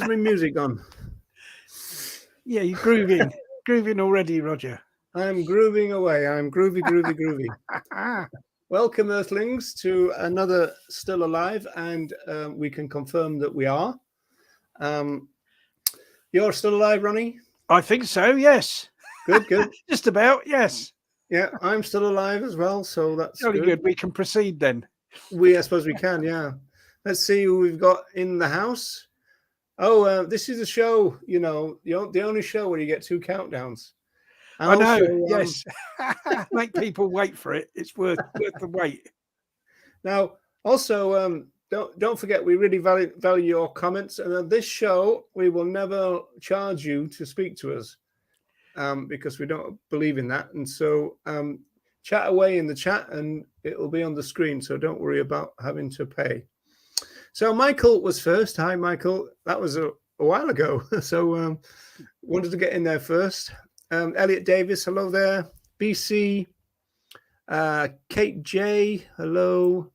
my music on? Yeah, you're grooving already, Roger. I'm grooving away. I'm groovy. Welcome, Earthlings, to another Still Alive, and we can confirm that we are. You're still alive, Ronnie? I think so. Yes. Good. Just about. Yes. Yeah, I'm still alive as well, so that's Very good. We can proceed then. I suppose we can. Yeah. Let's see who we've got in the house. Oh, this is a show. You know, the only show where you get 2 countdowns. And I know. also, Yes. Make people wait for it. It's worth the wait. Now, also, don't forget, we really value your comments. And on this show, we will never charge you to speak to us because we don't believe in that. And so, chat away in the chat, and it will be on the screen. So don't worry about having to pay. So Michael was first. Hi, Michael. That was a while ago. So wanted to get in there first. Elliot Davis, hello there. BC. Kate J, hello.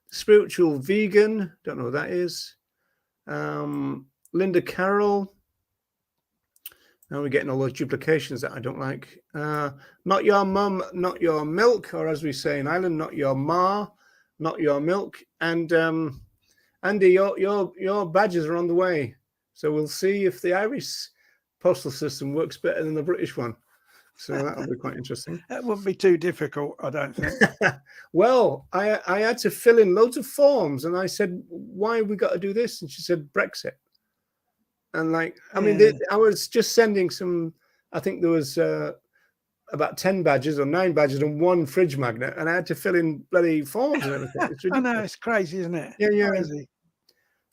Spiritual Vegan, don't know what that is. Linda Carroll. Now we're getting all those duplications that I don't like. Not your mum, not your milk, or as we say in Ireland, not your ma, not your milk. And Andy, your badges are on the way. So we'll see if the Irish postal system works better than the British one. So that'll be quite interesting. That wouldn't be too difficult, I don't think. Well, I had to fill in loads of forms, and I said, "Why have we got to do this?" And she said, "Brexit." And I was just sending some. I think there was about 10 badges or 9 badges and 1 fridge magnet, and I had to fill in bloody forms and everything. I know, it's crazy, isn't it? Yeah. Crazy.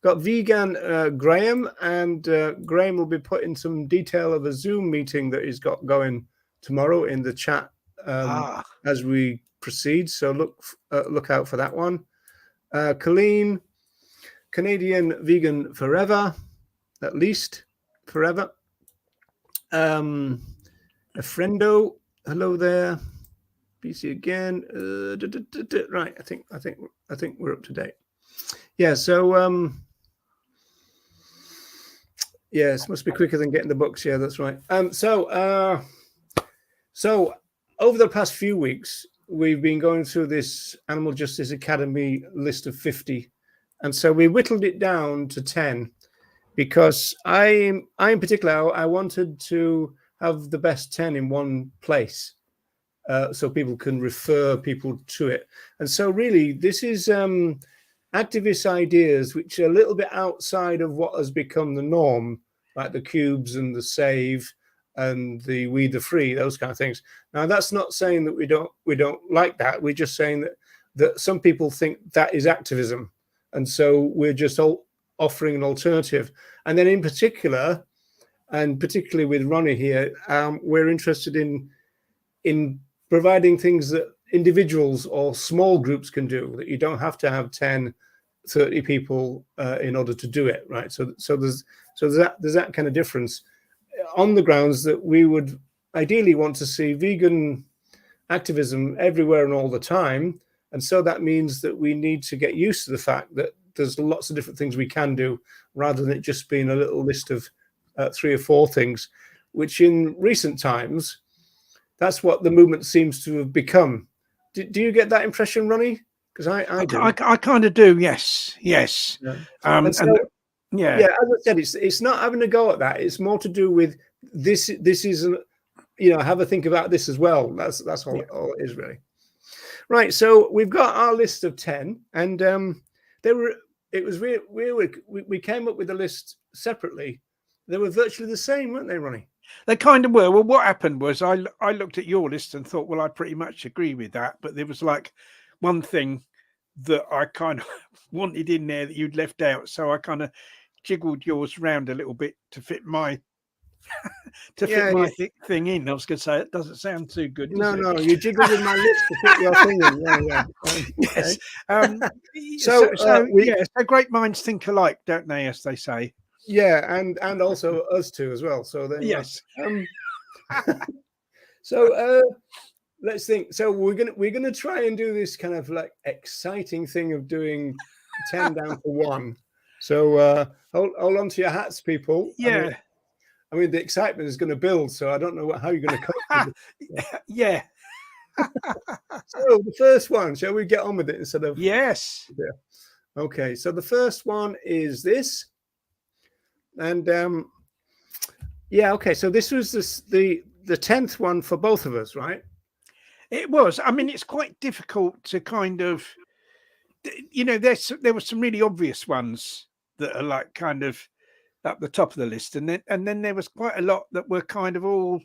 Got vegan Graham, and Graham will be putting some detail of a Zoom meeting that he's got going tomorrow in the chat as we proceed. So look out for that one. Colleen, Canadian Vegan Forever, at least forever. A friendo, hello there. BC again. Right, I think we're up to date. Yeah, so yes, must be quicker than getting the books. Yeah, that's right. So over the past few weeks, we've been going through this Animal Justice Academy list of 50, and so we whittled it down to 10 because I in particular, I wanted to have the best 10 in one place, so people can refer people to it. And so really, this is activist ideas which are a little bit outside of what has become the norm, like the cubes and the save and the We the Free, those kind of things. Now, that's not saying that we don't like that. We're just saying that some people think that is activism, and so we're just offering an alternative. And then in particular, and particularly with Ronnie here, we're interested in providing things that individuals or small groups can do, that you don't have to have 10, 30 people in order to do it, right? So there's that kind of difference on the grounds that we would ideally want to see vegan activism everywhere and all the time. And so that means that we need to get used to the fact that there's lots of different things we can do, rather than it just being a little list of 3 or 4 things, which in recent times, that's what the movement seems to have become. Do you get that impression, Ronnie? Because I do. I kind of do. Yes. Yeah. Yeah, as I said, it's not having a go at that. It's more to do with this is, have a think about this as well. That's all it is, really. Right. So we've got our list of 10, and we came up with a list separately. They were virtually the same, weren't they, Ronnie? They kind of were. Well, what happened was I looked at your list and thought, well, I pretty much agree with that. But there was like one thing that I kind of wanted in there that you'd left out. So I kind of jiggled yours around a little bit to fit my thing in. I was going to say, it doesn't sound too good. No, you jiggled in my list to fit your thing in. Yeah. Yes. So great minds think alike, don't they, as they say? Yeah, and also us too as well. So then, yes. So let's think. So we're gonna try and do this kind of like exciting thing of doing 10 down to 1. So hold on to your hats, people. Yeah. I mean, the excitement is going to build, so I don't know how you're going to cope with it. Yeah. So the first one, shall we get on with it instead of? Yes. Yeah. Okay, so the first one is this, and yeah, okay. So this was the 10th one for both of us, right? It was. I mean, it's quite difficult to kind of, you know, there were some really obvious ones that are like kind of at the top of the list, and then there was quite a lot that were kind of all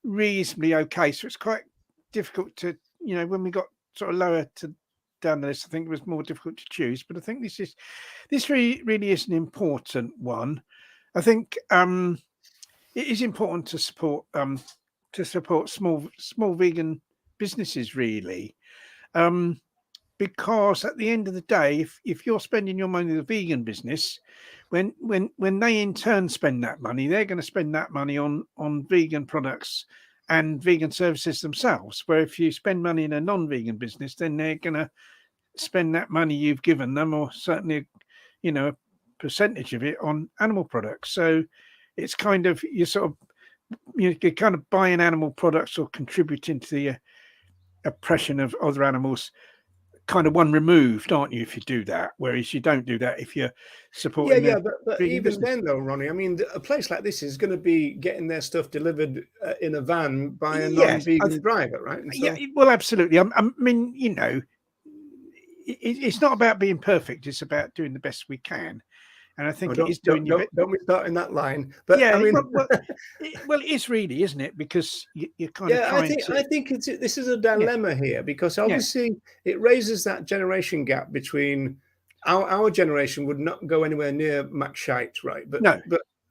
reasonably okay. So it's quite difficult to, you know, when we got sort of lower to down the list, I think it was more difficult to choose. But I think this really is an important one. I think it is important to support small vegan businesses, really, because at the end of the day, if you're spending your money with a vegan business, when they in turn spend that money, they're going to spend that money on vegan products and vegan services themselves. Where if you spend money in a non-vegan business, then they're going to spend that money you've given them, or certainly, you know, a percentage of it on animal products. So it's kind of you're kind of buying animal products or contributing to the oppression of other animals, kind of one removed, aren't you, if you do that? Whereas you don't do that if you're supporting but even business. Then though, Ronnie, I mean, a place like this is going to be getting their stuff delivered in a van by a non-vegan driver, right? And so, yeah, well, absolutely. I mean, you know, it's not about being perfect, it's about doing the best we can. And I think it is doing your bit. Don't we start in that line? But yeah, I mean, well, it is really, isn't it? Because you're kind of trying I think this is a dilemma here, because obviously it raises that generation gap between our generation would not go anywhere near Max Shite, right? But no,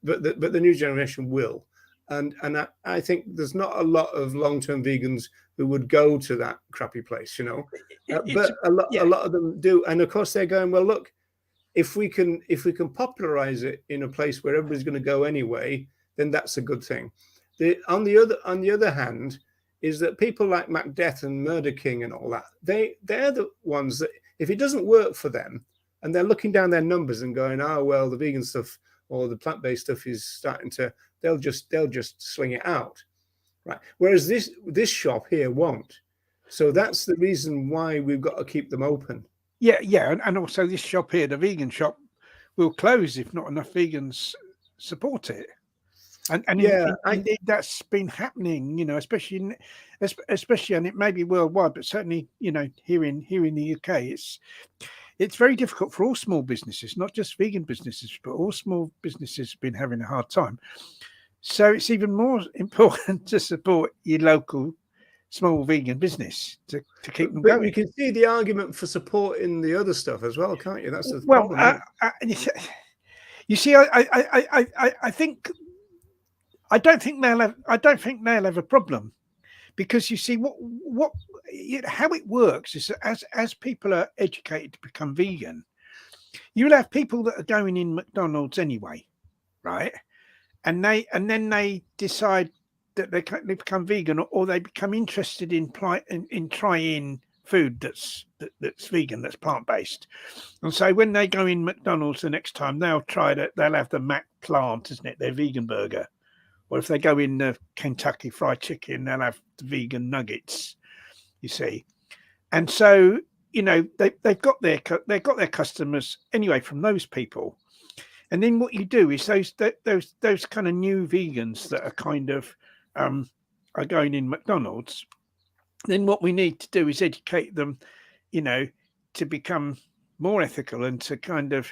but the new generation will, and I think there's not a lot of long-term vegans who would go to that crappy place, you know. But a lot of them do, and of course they're going, well, look, if we can popularize it in a place where everybody's going to go anyway, then that's a good thing. On the other hand, is that people like Macbeth and Murder King and all that, they're the ones that if it doesn't work for them, and they're looking down their numbers and going, oh well, the vegan stuff or the plant-based stuff is starting to, they'll just sling it out, right? Whereas this shop here won't. So that's the reason why we've got to keep them open. Yeah, and also this shop here, the vegan shop, will close if not enough vegans support it. And indeed that's been happening, you know, especially, and it may be worldwide, but certainly, you know, here in the UK, it's very difficult for all small businesses, not just vegan businesses, but all small businesses have been having a hard time. So it's even more important to support your local small vegan business to keep them going. You can see the argument for supporting the other stuff as well, can't you? That's the problem. You see, I think I don't think they'll have a problem, because you see how it works is that as people are educated to become vegan, you'll have people that are going in McDonald's anyway, right? And then they decide that they become vegan, or they become interested in trying food that's vegan, that's plant-based. And so when they go in McDonald's the next time, they'll try that. They'll have the Mac Plant, isn't it, their vegan burger. Or if they go in the Kentucky Fried Chicken, they'll have the vegan nuggets, you see. And so, you know, they've got their customers anyway from those people. And then what you do is those kind of new vegans that are kind of are going in McDonald's, then what we need to do is educate them, you know, to become more ethical and to kind of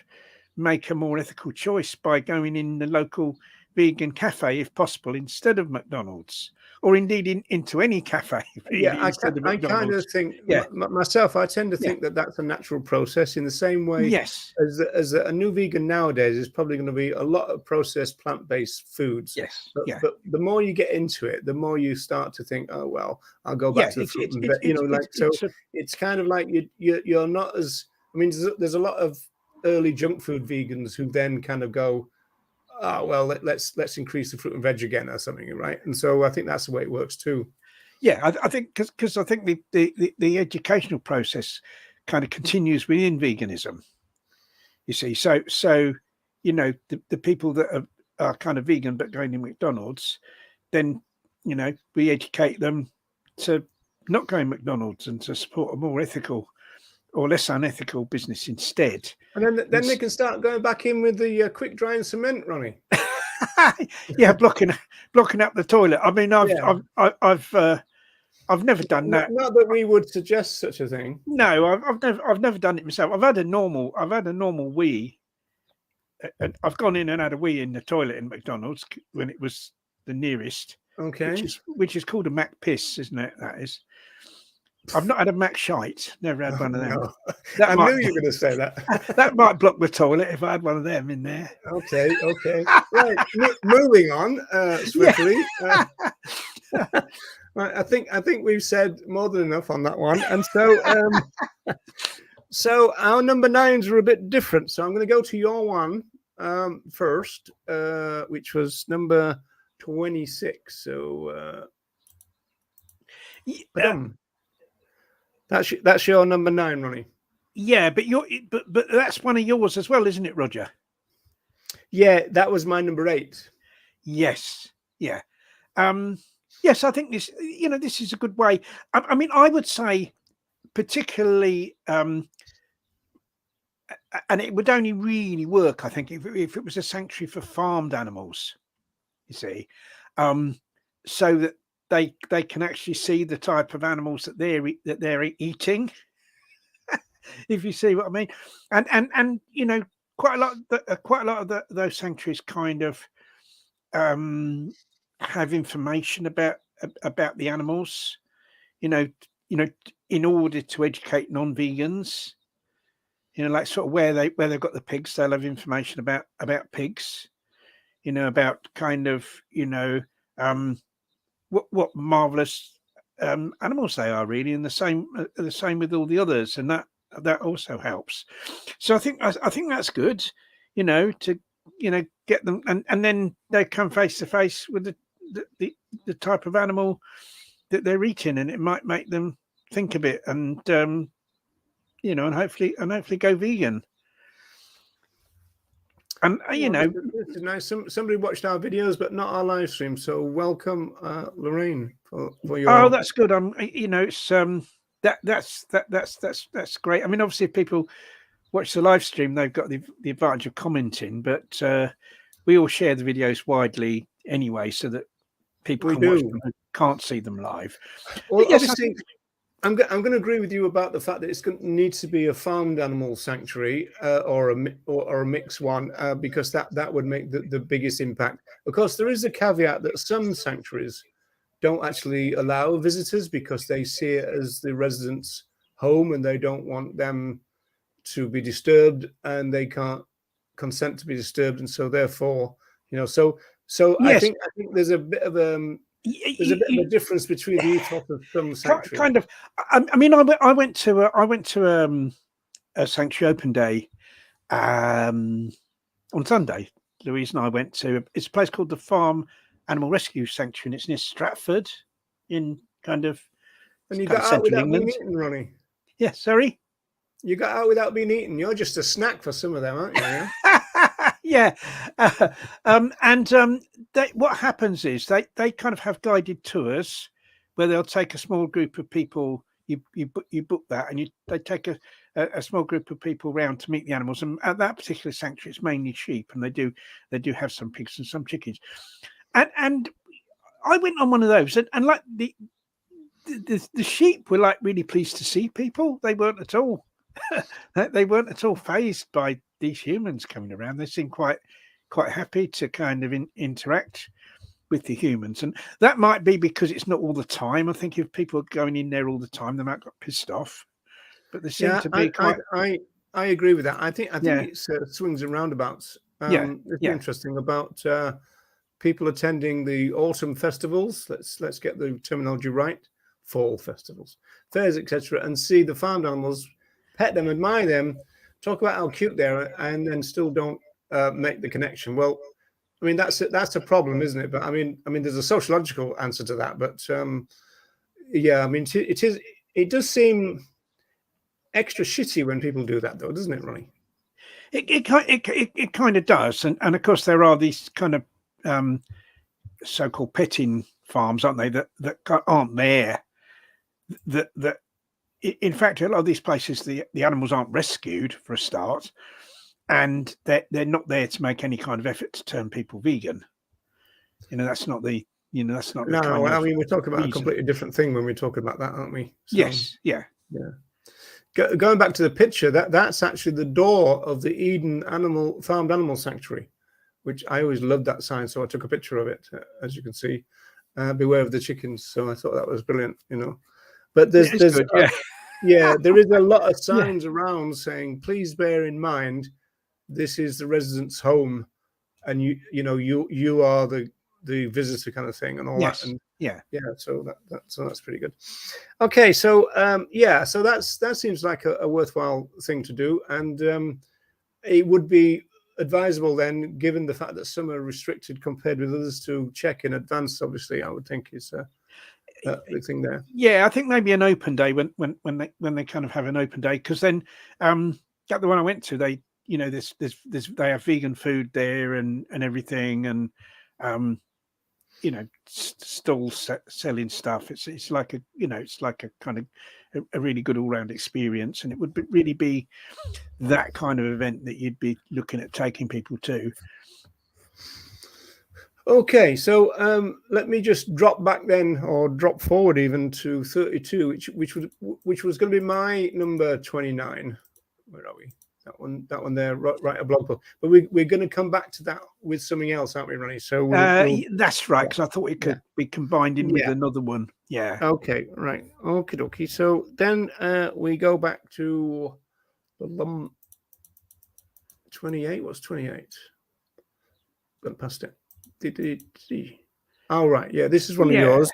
make a more ethical choice by going in the local vegan cafe, if possible, instead of McDonald's, or indeed into any cafe. Really, I kind of think myself. I tend to think that that's a natural process in the same way. Yes, as a new vegan nowadays is probably going to be a lot of processed plant-based foods. Yes, but the more you get into it, the more you start to think, oh well, I'll go back to the fruit and veg. You know, like so. It's kind of like you're not as. I mean, there's a lot of early junk food vegans who then kind of go, oh well, let's increase the fruit and veg again or something, right? And so I think that's the way it works too. Yeah, I think because I think the educational process kind of continues within veganism. You see, so you know, the people that are kind of vegan but going to McDonald's, then you know, we educate them to not go in McDonald's and to support a more ethical or less unethical business instead. And then they can start going back in with the quick drying cement, Ronnie. Yeah, blocking up the toilet. I mean, I've never done that. Not that we would suggest such a thing. No, I've never done it myself. I've had a normal wee. And I've gone in and had a wee in the toilet in McDonald's when it was the nearest. Okay. Which is called a Mac piss, isn't it? That is. I've not had a Mac shite. Never had one of them. No. I knew you were going to say that. That might block the toilet if I had one of them in there. Okay. Right. Moving on swiftly. Yeah. Right, I think we've said more than enough on that one, and so our number 9s are a bit different. So I'm going to go to your one first, which was number 26. So that's your number 9, Ronnie. Yeah, but but that's one of yours as well, isn't it, Roger? Yeah, that was my number 8. Yes. Yeah. Yes, I think this is a good way. I mean, I would say particularly, and it would only really work, I think, if it was a sanctuary for farmed animals, you see, so that they can actually see the type of animals that they're eating, if you see what I mean. And you know, quite a lot of those sanctuaries kind of have information about the animals, you know, in order to educate non-vegans, you know, like sort of where they've got the pigs, they'll have information about pigs, you know, about kind of, you know, what marvelous animals they are really, and the same with all the others, and that also helps. So I think that's good, you know, to, you know, get them, and then they come face to face with the type of animal that they're eating, and it might make them think a bit, and you know, and hopefully go vegan. And you know, this is nice. Somebody watched our videos, but not our live stream. So welcome, Lorraine, for your. Oh, that's good. You know, it's that's great. I mean, obviously, if people watch the live stream, they've got the advantage of commenting, but we all share the videos widely anyway, so that people can watch them who can't see them live. Well, yes, obviously, I'm going to agree with you about the fact that it's going to need to be a farmed animal sanctuary or a mixed one, because that would make the biggest impact. Of course, there is a caveat that some sanctuaries don't actually allow visitors because they see it as the residents' home and they don't want them to be disturbed, and they can't consent to be disturbed, and so therefore, you know, so yes. I think there's a bit of a difference between the ethos of some sanctuaries. Kind of. I mean, I went to a sanctuary open day on Sunday. Louise and I went to it's a place called the Farm Animal Rescue Sanctuary, and it's near Stratford, in kind of. And you got out without being eaten, Ronnie. Yeah, sorry. You got out without being eaten. You're just a snack for some of them, aren't you? Yeah. What happens is they kind of have guided tours where they'll take a small group of people. You book that, and they take a small group of people around to meet the animals. And at that particular sanctuary, it's mainly sheep, and they do have some pigs and some chickens. And I went on one of those, and like the sheep were like really pleased to see people. They weren't at all. They weren't at all fazed by these humans coming around. They seemed quite happy to kind of interact with the humans, and that might be because it's not all the time. I think if people are going in there all the time, they might get pissed off. But they seem to be quite. I agree with that. I think it's swings and roundabouts. It's interesting about people attending the autumn festivals. Let's get the terminology right. Fall festivals, fairs, etc., and see the farmed animals, pet them, admire them, talk about how cute they are, and then still don't make the connection. Well, I mean, that's a problem, isn't it? But I mean, there's a sociological answer to that. But yeah, I mean, it does seem extra shitty when people do that, though, doesn't it, Ronnie? It kind of does, and of course there are these kind of so-called petting farms, aren't they? That aren't there. That in fact, a lot of these places, the animals aren't rescued for a start, and they're not there to make any kind of effort to turn people vegan. That's not the No, I mean, we're talking about reason. a completely different thing when we're talking about that, aren't we? So, Yes, yeah. Going back to the picture, that's actually the door of the Eden Farmed Animal Sanctuary, which I always loved that sign, so I took a picture of it. As you can see, beware of the chickens. So I thought that was brilliant, But there's good, there is a lot of Yeah. signs around saying, please bear in mind, this is the resident's home, and you are the visitor kind of thing, and all Yes. that. And yeah. So that's pretty good. Okay, so so that seems like a worthwhile thing to do, and it would be advisable then, given the fact that some are restricted compared with others, to check in advance. Obviously, I would think is the thing there. Yeah, I think maybe an open day when they kind of have an open day, because then at the one I went to, they they have vegan food there and everything, and stalls selling stuff. It's like a it's like a kind of a really good all-round experience, and it would really be that kind of event that you'd be looking at taking people to. Okay, so let me just drop back then, or drop forward even to 32, which was going to be my number 29. Where are we? That one there, right, a blog post. But we're going to come back to that with something else, aren't we, Ronnie? So that's right, because I thought it could be combined in with another one. Yeah. Okay, right. Okie dokie. So then we go back to the 28. What's 28? Got past it. Oh, right. Yeah, this is one of yours.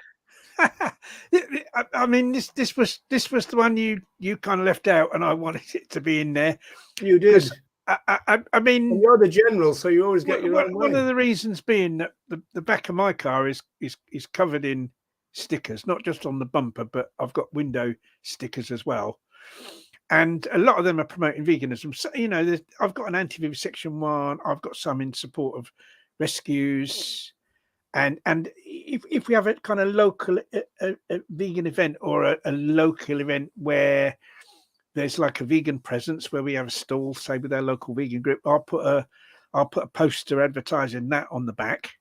I mean, this was the one you kind of left out, and I wanted it to be in there. You did. I mean, and you're the general, so you always get your own way. One of the reasons being that the back of my car is covered in stickers, not just on the bumper, but I've got window stickers as well. And a lot of them are promoting veganism. So, I've got an anti-vivisection one. I've got some in support of rescues. And if we have a kind of local a vegan event, or a local event where there's like a vegan presence, where we have a stall, say with our local vegan group, I'll put a poster advertising that on the back.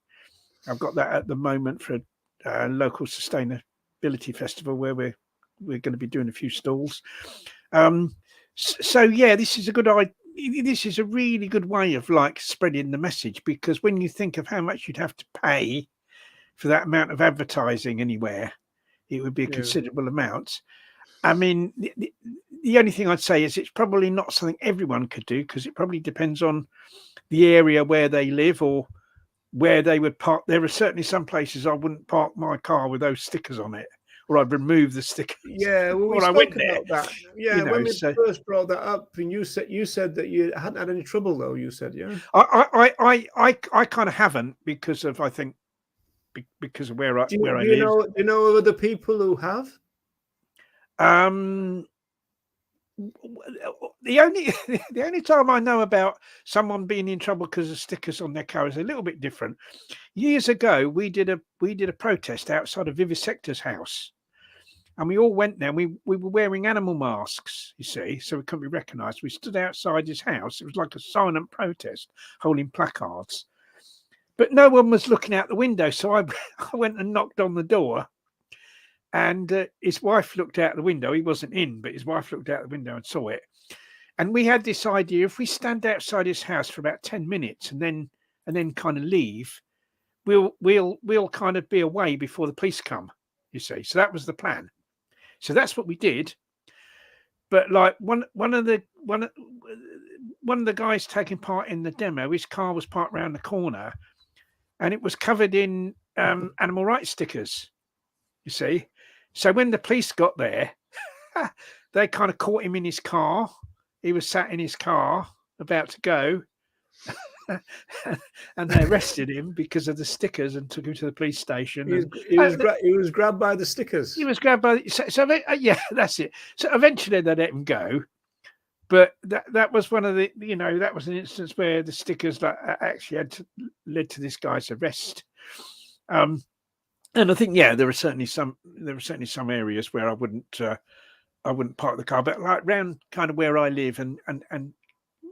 I've got that at the moment for a local sustainability festival where we're going to be doing a few stalls. So yeah, this is a good idea. This is a really good way of like spreading the message, because when you think of how much you'd have to pay for that amount of advertising anywhere, it would be a considerable amount. I mean, the only thing I'd say is it's probably not something everyone could do, because it probably depends on the area where they live or where they would park. There are certainly some places I wouldn't park my car with those stickers on it, or I'd remove the stickers. Yeah, well, we spoke about that. Yeah, when we first brought that up, and you said that you hadn't had any trouble, though. You said, yeah. I kind of haven't, because of, I think, because of where I live. Do you know other people who have? The only time I know about someone being in trouble because of stickers on their car is a little bit different. Years ago, we did a protest outside of Vivisector's house, and we all went there. We were wearing animal masks, you see, so we couldn't be recognised. We stood outside his house. It was like a silent protest, holding placards, but no one was looking out the window. So I went and knocked on the door. And his wife looked out the window. He wasn't in, but his wife looked out the window and saw it. And we had this idea: if we stand outside his house for about 10 minutes and then kind of leave, we'll kind of be away before the police come. You see, so that was the plan. So that's what we did. But like one of the guys taking part in the demo, his car was parked around the corner, and it was covered in animal rights stickers. You see. So when the police got there, they kind of caught him in his car. He was sat in his car about to go, and they arrested him because of the stickers and took him to the police station. He was grabbed by the stickers. He was grabbed by. So yeah, that's it. So eventually they let him go, but that was one of the, that was an instance where the stickers actually led to this guy's arrest. And I think, yeah, there were certainly some areas where I wouldn't park the car, but like around kind of where I live and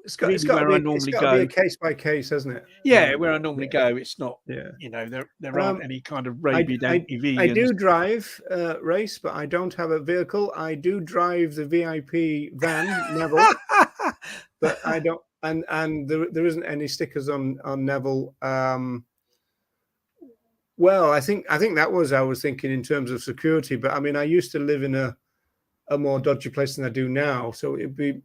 It's really got where I normally to go. be a case by case, hasn't it? Yeah, where I normally go, it's not. Yeah. There aren't any kind of rabid anti-vegans. I do drive race, but I don't have a vehicle. I do drive the VIP van, Neville, but I don't. And there isn't any stickers on Neville. Well, I think that was, I was thinking in terms of security, but I mean, I used to live in a more dodgy place than I do now, so it'd be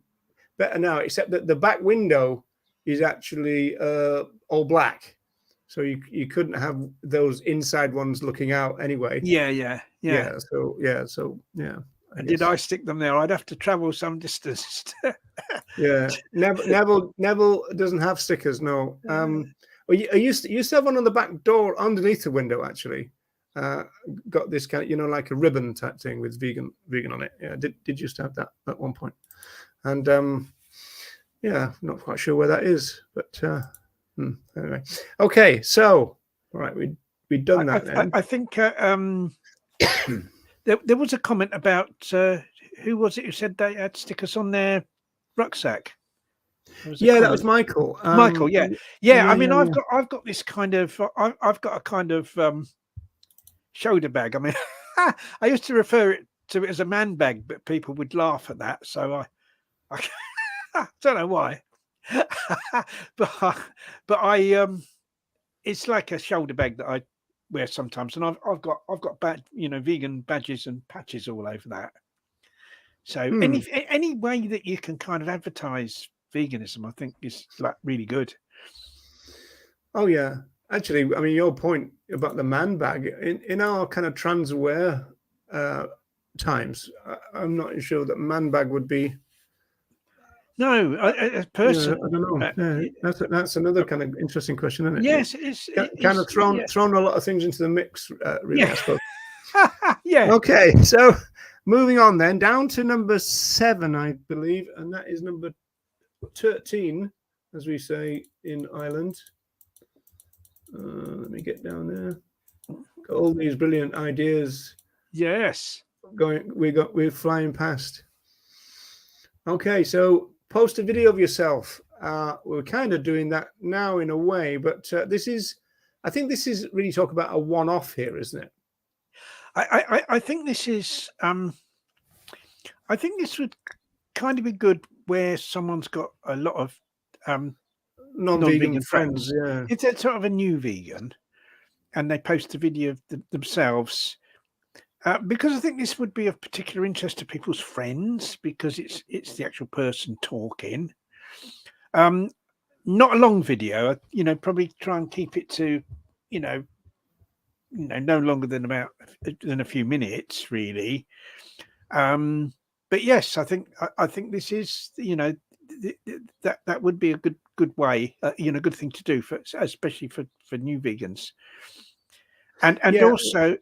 better now, except that the back window is actually all black, so you couldn't have those inside ones looking out anyway. Yeah. So And did I stick them there? I'd have to travel some distance. Yeah, Neville doesn't have stickers. No. Well, I used to have one on the back door underneath the window. Actually, got this kind of, like a ribbon type thing with vegan on it. Yeah, did used to have that at one point. And yeah, not quite sure where that is, but anyway. Okay, so all right, we've done that. I think there was a comment about who was it who said they had stickers on their rucksack? Yeah, that was Michael. Michael, yeah. I mean, I've got this kind of I've got a kind of shoulder bag. I mean, I used to refer to it as a man bag, but people would laugh at that, so I don't know why, but I it's like a shoulder bag that I wear sometimes, and I've got vegan badges and patches all over that. So any way that you can kind of advertise veganism, I think, is like really good. Oh yeah, actually, I mean, your point about the man bag in our kind of trans aware times, I'm not sure that man bag would be. No, a person. Yeah, I don't know. That's another kind of interesting question, isn't it? Yes, it's kind of thrown a lot of things into the mix, really. Yeah. I suppose. Yeah. Okay, so moving on then down to number 7, I believe, and that is number 13, as we say in Ireland. Let me get down there. Got all these brilliant ideas. Yes. We're flying past. Okay, so post a video of yourself. We're kind of doing that now in a way, but I think this is really talk about a one-off here, isn't it? I think this is I think this would kind of be good where someone's got a lot of non-vegan friends. Yeah, if they're sort of a new vegan and they post a video of themselves, because I think this would be of particular interest to people's friends, because it's the actual person talking. Not a long video, probably try and keep it to no longer than a few minutes, really. But yes, I think this is that would be a good way, good thing to do especially for new vegans, and also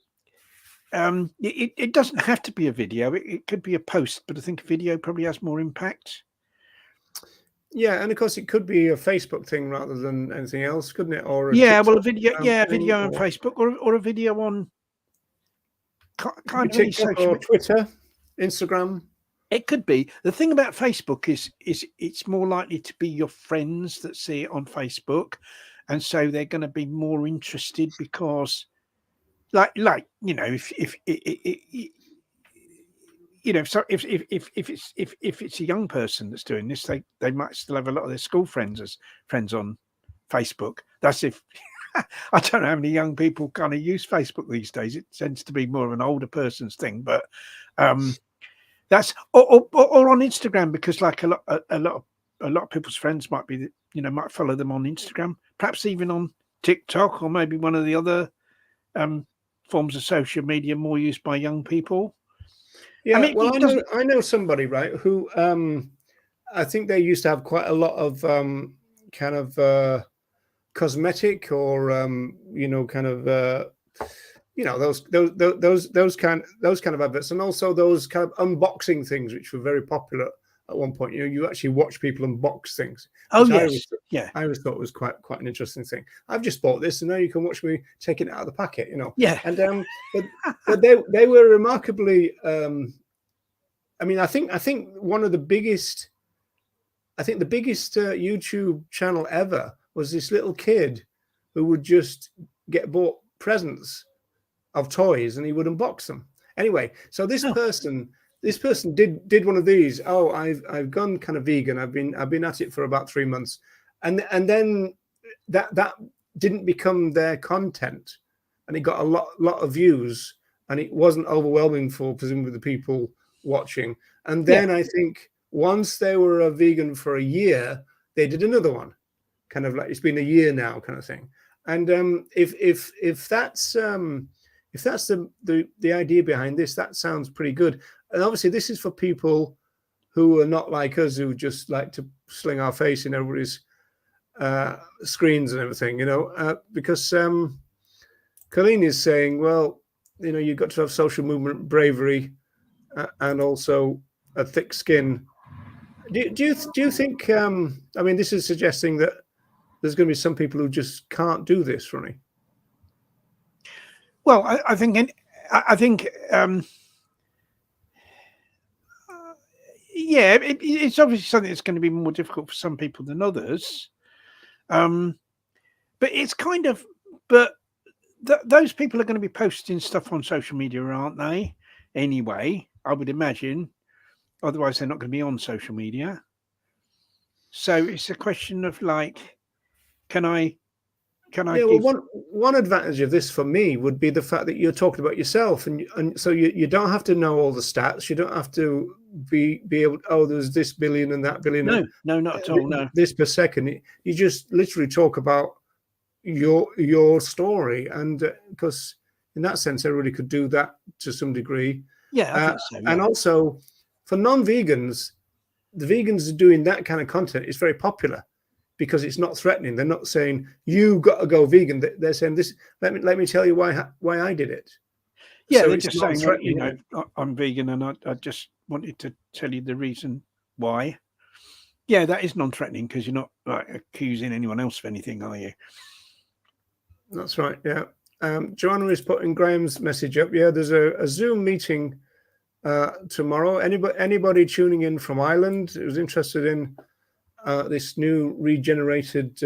it doesn't have to be a video. It could be a post, but I think a video probably has more impact. Yeah, and of course it could be a Facebook thing rather than anything else, couldn't it? Or a video, video on Facebook or a video on kind of any social or Twitter, Instagram. It could be. The thing about Facebook is it's more likely to be your friends that see it on Facebook, and so they're going to be more interested because, if it's a young person that's doing this, they might still have a lot of their school friends as friends on Facebook. That's if I don't know how many young people kind of use Facebook these days. It tends to be more of an older person's thing, but that's or on Instagram, because like a lot of people's friends might be might follow them on Instagram, perhaps even on TikTok or maybe one of the other forms of social media more used by young people. Yeah, I know somebody, right, who I think they used to have quite a lot of kind of cosmetic or kind of those kind of adverts, and also those kind of unboxing things which were very popular at one point. You actually watch people unbox things. Oh Which yes, I always thought was quite an interesting thing. I've just bought this, and now you can watch me taking it out of the packet. yeah. And but they were remarkably. I mean, I think one of the biggest. I think the biggest YouTube channel ever was this little kid who would just get bought presents of toys, and he would unbox them. Anyway, so this person did one of these. Oh, I've gone kind of vegan. I've been at it for about 3 months, and then that didn't become their content, and it got a lot of views, and it wasn't overwhelming for presumably the people watching. And then I think once they were a vegan for a year, they did another one, kind of like it's been a year now, kind of thing. And if that's the idea behind this, that sounds pretty good. And obviously, this is for people who are not like us, who just like to sling our face in everybody's screens and everything, because Colleen is saying, well, you've got to have social movement bravery and also a thick skin. Do you think? I mean, this is suggesting that there's going to be some people who just can't do this, Ronnie. Well, I think it's obviously something that's going to be more difficult for some people than others. But it's kind of, those people are going to be posting stuff on social media, aren't they? Anyway, I would imagine. Otherwise, they're not going to be on social media. So it's a question of like, can I? Yeah, well, one advantage of this for me would be the fact that you're talking about yourself, and so you don't have to know all the stats. You don't have to be able. Oh, there's this billion and that billion. No, not at all. No, this per second. You just literally talk about your story, and because in that sense, everybody could do that to some degree. Yeah, I think so. Yeah. And also for non-vegans, the vegans doing that kind of content is very popular because it's not threatening. They're not saying you got to go vegan. They're saying this. Let me tell you why I did it. Yeah, so they're just saying, I'm vegan and I just wanted to tell you the reason why. Yeah, that is non-threatening because you're not like accusing anyone else of anything, are you? That's right. Yeah. Joanna is putting Graham's message up. Yeah, there's a Zoom meeting tomorrow. Anybody tuning in from Ireland who's interested in this new regenerated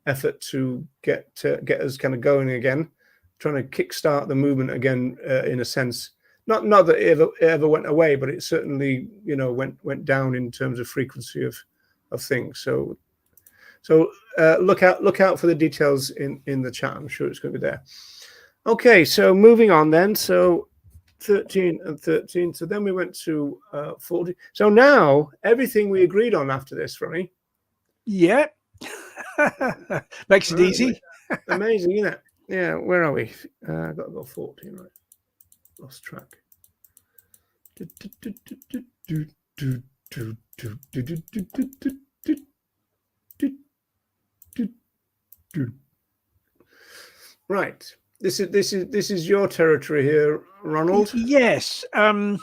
effort to get us kind of going again, trying to kickstart the movement again, in a sense. Not that it ever went away, but it certainly went down in terms of frequency of things. So look out for the details in the chat. I'm sure it's going to be there. Okay, so moving on then. So 13 and 13. So then we went to 40. So now everything we agreed on after this, Ronnie. Yeah. Makes it easy. Amazing, isn't it? Yeah, where are we? I've got to go 14, right? Lost track. Right. This is your territory here, Ronald. Yes. What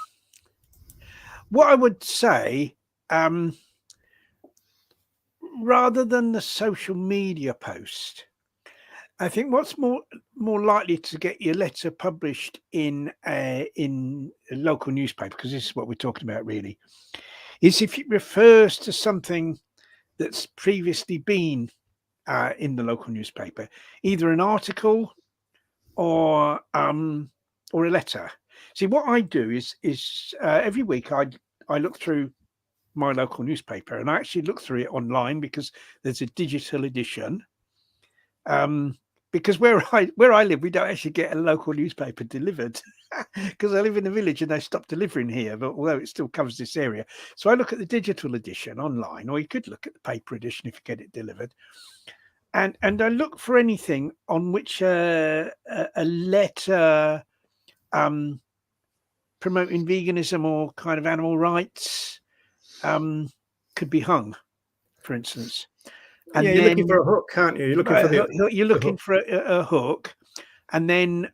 I would say, rather than the social media post, I think what's more likely to get your letter published in a local newspaper, because this is what we're talking about really, is if it refers to something that's previously been in the local newspaper, either an article or a letter. See, what I do is every week I look through my local newspaper, and I actually look through it online because there's a digital edition. Because where I live, we don't actually get a local newspaper delivered because I live in a village and they stopped delivering here, but although it still covers this area. So I look at the digital edition online, or you could look at the paper edition if you get it delivered. And I look for anything on which a letter promoting veganism or kind of animal rights could be hung, for instance. And you're looking for a hook, can't you? You're looking for a hook, and then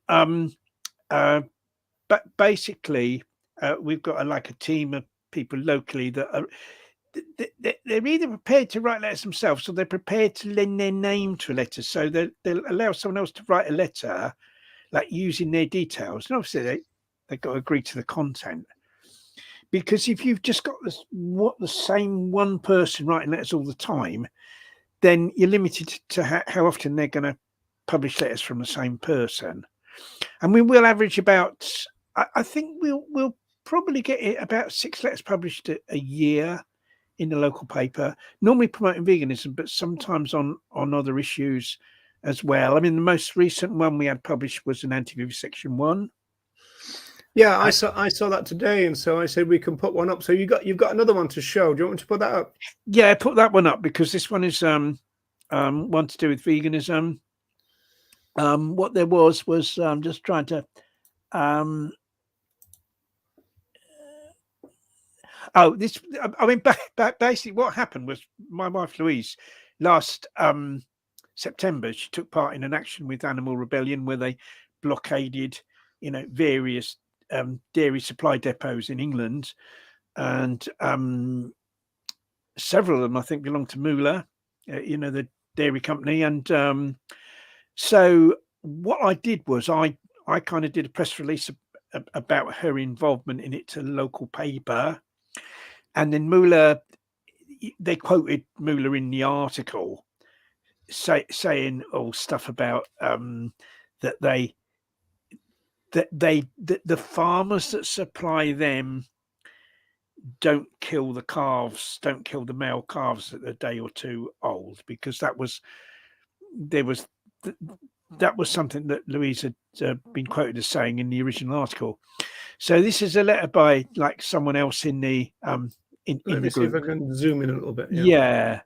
but basically we've got a team of people locally that are they're either prepared to write letters themselves or they're prepared to lend their name to a letter. So they'll allow someone else to write a letter, like using their details. And obviously they've got to agree to the content. Because if you've just got the same one person writing letters all the time, then you're limited to how often they're going to publish letters from the same person. And we will average about, I think we'll probably get about 6 letters published a year in the local paper, normally promoting veganism, but sometimes on other issues as well. I mean, the most recent one we had published was an anti-vivisection one. Yeah, I saw that today, and so I said we can put one up. So you've got another one to show. Do you want me to put that up? Yeah, put that one up, because this one is one to do with veganism. What there was just trying to basically what happened was my wife Louise last September, she took part in an action with Animal Rebellion where they blockaded, various dairy supply depots in England, and several of them I think belong to Moolah, the dairy company. And so what I did was I kind of did a press release about her involvement in it to the local paper. And then Moolah, they quoted Moolah in the article, saying stuff about that the farmers that supply them don't kill the calves, don't kill the male calves at a day or two old, because that was something that Louise had been quoted as saying in the original article. So this is a letter by like someone else in the in Let me the see group. if I can zoom in a little bit. Yeah.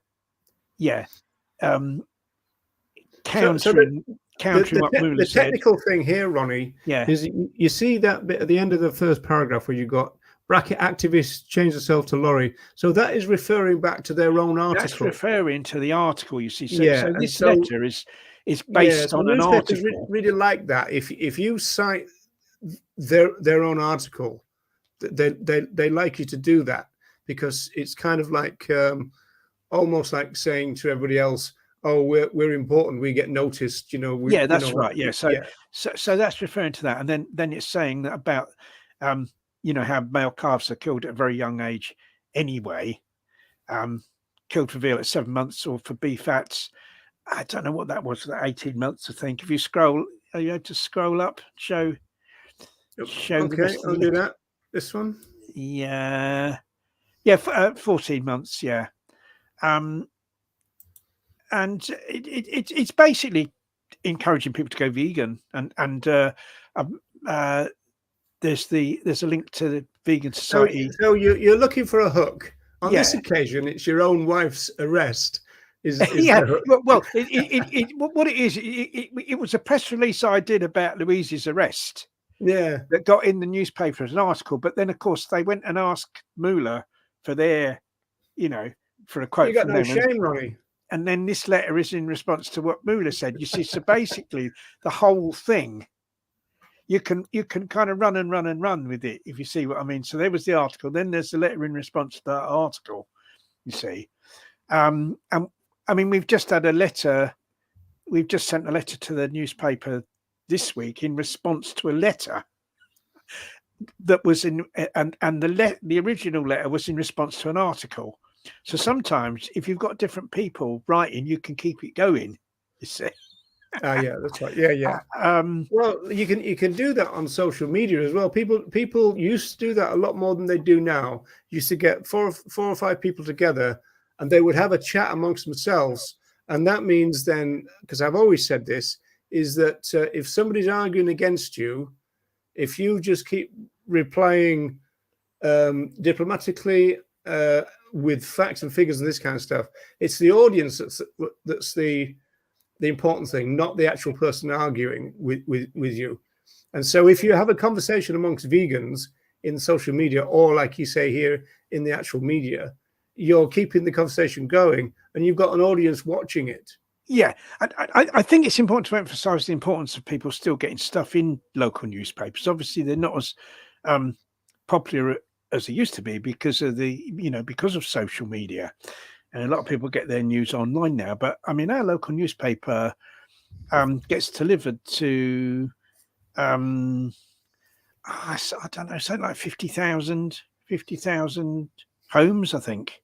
Countering what Moolah said. The technical thing here, Ronnie, is you see that bit at the end of the first paragraph where you got bracket activists change themselves to lorry. So that is referring back to their own article. That's referring to the article, you see. So this letter is based on an article. Really like that. If you cite their own article, they like you to do that, because it's kind of like almost like saying to everybody else, "Oh, we're important. We get noticed." That's right. Yeah. So that's referring to that, and then it's saying that about how male calves are killed at a very young age anyway, killed for veal at 7 months, or for beef fats. I don't know what that was, 18 months, I think. If you scroll, you had to scroll up, show. Okay, I'll do that. This one. Yeah, 14 months. Yeah. And it's basically encouraging people to go vegan, and there's a link to the Vegan Society. So you're looking for a hook. On this occasion, it's your own wife's arrest. Well, what it is, it was a press release I did about Louise's arrest. Yeah, that got in the newspaper as an article, but then of course they went and asked Moolah for their, for a quote. You got from no them. shame, Ronnie. And then this letter is in response to what Moolah said. You see, so basically the whole thing, you can kind of run with it, if you see what I mean. So there was the article, then there's the letter in response to that article, you see. And I mean, we've just sent a letter to the newspaper this week in response to a letter that was in, and the original letter was in response to an article. So sometimes if you've got different people writing, you can keep it going, you see. Yeah, that's right. Yeah. Well, you can do that on social media as well. People used to do that a lot more than they do now. Used to get four or five people together, and they would have a chat amongst themselves. And that means then, because I've always said this, is that if somebody's arguing against you, if you just keep replying diplomatically with facts and figures and this kind of stuff, it's the audience that's the important thing, not the actual person arguing with you. And so if you have a conversation amongst vegans in social media, or like you say here in the actual media, you're keeping the conversation going and you've got an audience watching it. Yeah, I think it's important to emphasize the importance of people still getting stuff in local newspapers. Obviously, they're not as popular as they used to be because of because of social media, and a lot of people get their news online now. But I mean, our local newspaper gets delivered to I don't know, something like 50,000 homes, I think.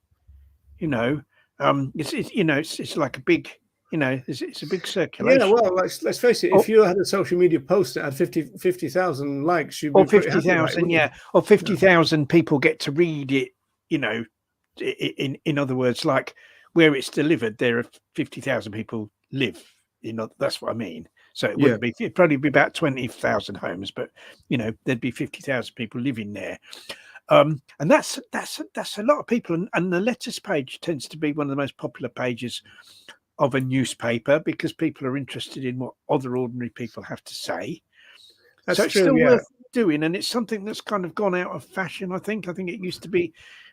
It's like a big, it's a big circulation. Yeah, well, let's face it. If you had a social media post that had 50,000 likes, you'd be Or pretty happy, 50,000, right, or 50,000 people get to read it. In other words, like where it's delivered, there are 50,000 people live. That's what I mean. So it wouldn't be. It'd probably be about 20,000 homes, but there'd be 50,000 people living there. And that's a lot of people. And the letters page tends to be one of the most popular pages of a newspaper because people are interested in what other ordinary people have to say. That's so it's true, still yeah. worth doing, and it's something that's kind of gone out of fashion. I think it used to be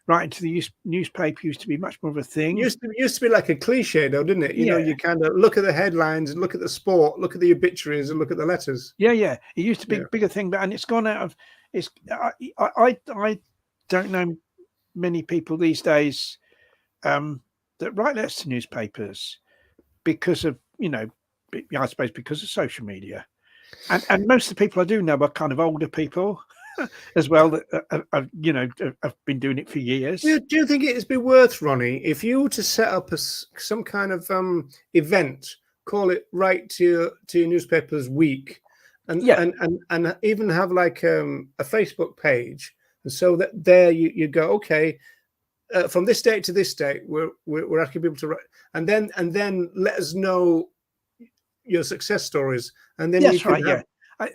writing to the newspaper used to be much more of a thing. Used to be like a cliche, though, didn't it? You kind of look at the headlines and look at the sport, look at the obituaries, and look at the letters. Yeah. It used to be a bigger thing, and it's gone out of. It's I don't know many people these days that write letters to newspapers because of I suppose because of social media, and most of the people I do know are kind of older people as well that have been doing it for years. Do you think it'd be worth, Ronnie, if you were to set up some kind of event, call it Write to Your Newspaper's Week, and even have like a Facebook page, and so that there you go, okay, from this date to this date, we're asking people to write, and then let us know your success stories, and then that's right. I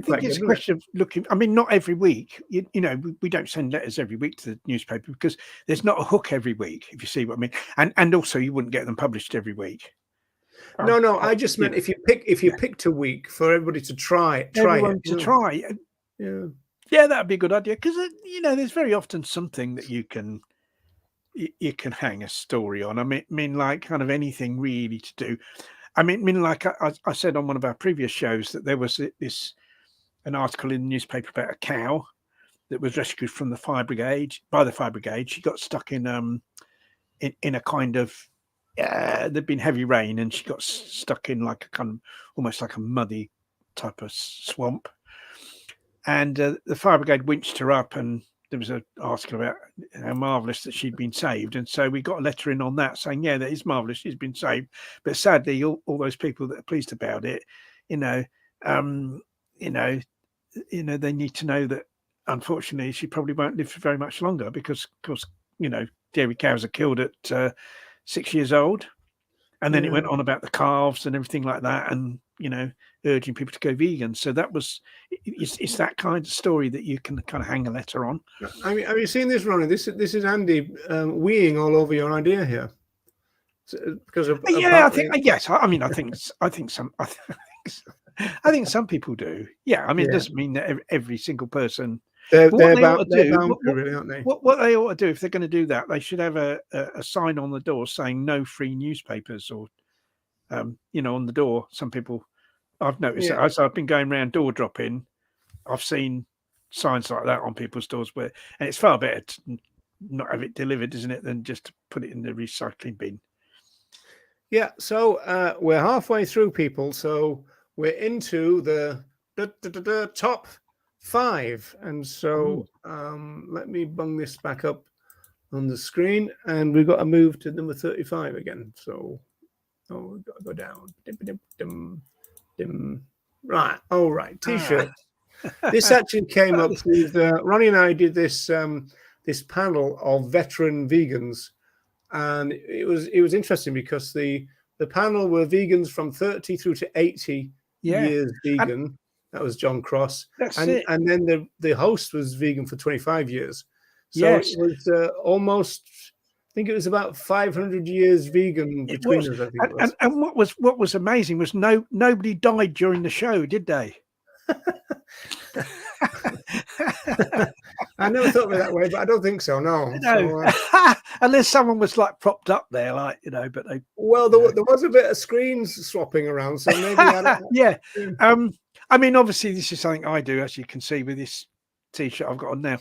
think it's a question of looking. I mean, not every week. We don't send letters every week to the newspaper because there's not a hook every week. If you see what I mean, and also you wouldn't get them published every week. No, I just meant if you picked a week for everybody to try Everyone it. To try. Yeah, that'd be a good idea because there's very often something that you can hang a story on. I mean, like kind of anything really to do. I mean, like I said on one of our previous shows that there was an article in the newspaper about a cow that was rescued from the fire brigade by the fire brigade. She got stuck in a kind of there'd been heavy rain and she got stuck in like a kind of almost like a muddy type of swamp. And the fire brigade winched her up, and there was an article about how marvellous that she'd been saved. And so we got a letter in on that saying, yeah, that is marvellous, she's been saved. But sadly, all those people that are pleased about it, they need to know that unfortunately she probably won't live for very much longer because, of course, dairy cows are killed at 6 years old. And then it went on about the calves and everything like that, and urging people to go vegan. So it's that kind of story that you can kind of hang a letter on. I mean, have you seen this, Ronnie? This is Andy weeing all over your idea here. Because of I think yes. I mean, I think some people do. Yeah, I mean, it doesn't mean that every single person. They're bound to, really, aren't they? What they ought to do if they're going to do that, they should have a sign on the door saying no free newspapers, or on the door. Some people, I've noticed that as I've been going around door dropping, I've seen signs like that on people's doors and it's far better to not have it delivered, isn't it, than just to put it in the recycling bin. Yeah. So we're halfway through, people. So we're into the top 5, and so let me bung this back up on the screen, and we've got to move to number 35 again. So we've got to go down. Right. All right. T-shirts. This actually came up with Ronnie and I did this this panel of veteran vegans, and it was interesting because the panel were vegans from 30 through to 80 years vegan. That was John Cross. And then the host was vegan for 25 years. So it was almost, I think it was about 500 years vegan between us, I think it was. And what was amazing was nobody died during the show, did they? I never thought of it that way, but I don't think so. No. So, unless someone was like propped up there, like but they. Well, there was a bit of screens swapping around, so maybe I don't. Yeah. I mean, obviously, this is something I do, as you can see with this T-shirt I've got on now.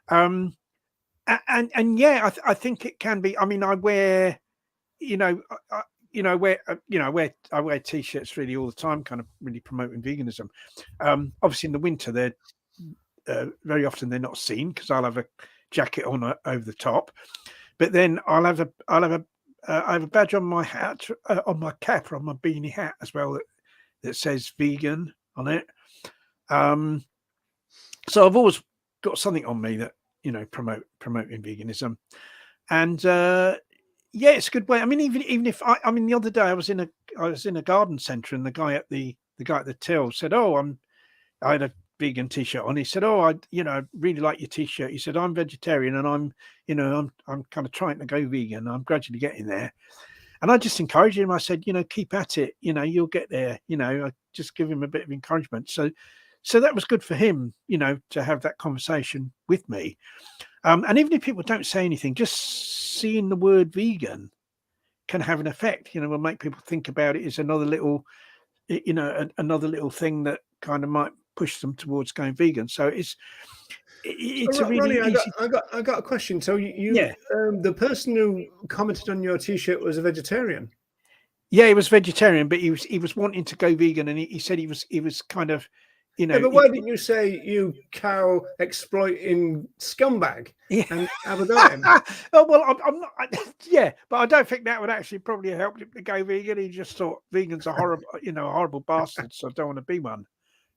And yeah, I think it can be. I mean, I wear, I wear T-shirts really all the time, kind of really promoting veganism. Obviously, in the winter, they're very often they're not seen because I'll have a jacket on over the top, but then I have a badge on my hat, on my cap, or on my beanie hat as well that says vegan on it. So I've always got something on me that promoting veganism, and yeah, it's a good way. I mean, even if I mean, the other day I was in a garden centre, and the guy at the till said, "Oh, I had a vegan T-shirt on." He said, "Oh, I really like your T-shirt." He said, "I'm vegetarian, and I'm kind of trying to go vegan. I'm gradually getting there." And I just encouraged him. I said, "Keep at it. You'll get there." I just give him a bit of encouragement. So that was good for him, to have that conversation with me. And even if people don't say anything, just seeing the word vegan can have an effect. Will make people think about it as another little, another little thing that kind of might push them towards going vegan. So it's So, a really Ronnie, easy. I got a question. So Yeah. the person who commented on your T-shirt was a vegetarian. Yeah, he was vegetarian, but he was wanting to go vegan, and he said he was kind of, Yeah, but why didn't you say, "You cow exploiting scumbag"? Yeah. And have a go at him? Oh, well, I'm not. Yeah, but I don't think that would actually probably help him to go vegan. He just thought vegans are horrible, horrible bastards. So I don't want to be one.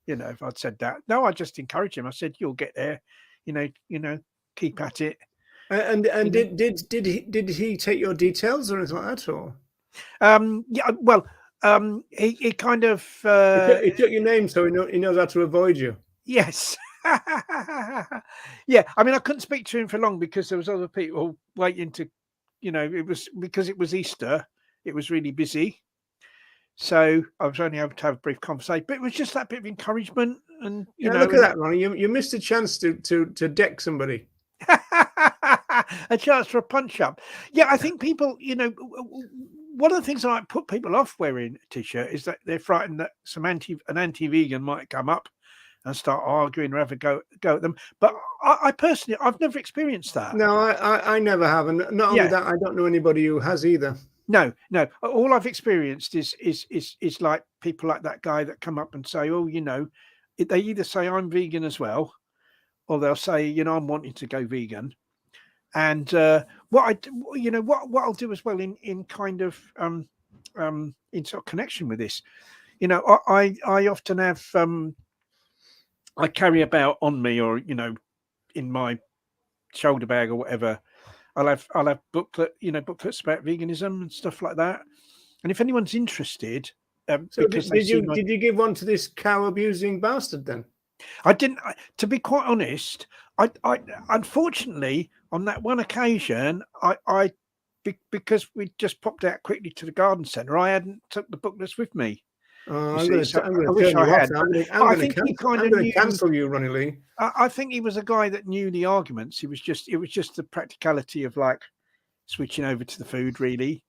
If I'd said that, no, I just encouraged him. I said, "You'll get there. Keep at it." And did he take your details or anything like that? Or Yeah, well, he kind of he took your name, so he knows how to avoid you. yes. Yeah, I mean, I couldn't speak to him for long because there was other people waiting to, it was because it was Easter. It was really busy, so I was only able to have a brief conversation. But it was just that bit of encouragement, and Look at that, Ronnie. You missed a chance to deck somebody. a chance for a punch up. Yeah, I think people, one of the things that might put people off wearing a T-shirt is that they're frightened that an anti-vegan might come up and start arguing or have a go at them. But I personally, I've never experienced that. No, I never have, and not only that, I don't know anybody who has either. No. All I've experienced is like people like that guy that come up and say, "Oh, they either say I'm vegan as well, or they'll say, I'm wanting to go vegan." And what I'll do as well in kind of in sort of connection with this, I often have I carry about on me, or in my shoulder bag or whatever, I'll have booklets about veganism and stuff like that. And if anyone's interested, so did you give one to this cow abusing bastard then? I didn't. To be quite honest, I unfortunately on that one occasion, because we just popped out quickly to the garden centre, I hadn't took the booklets with me. Oh, I'm going to turn you off. I'm going to cancel you, Ronnie Lee. I think he was a guy that knew the arguments. It was just the practicality of like switching over to the food, really.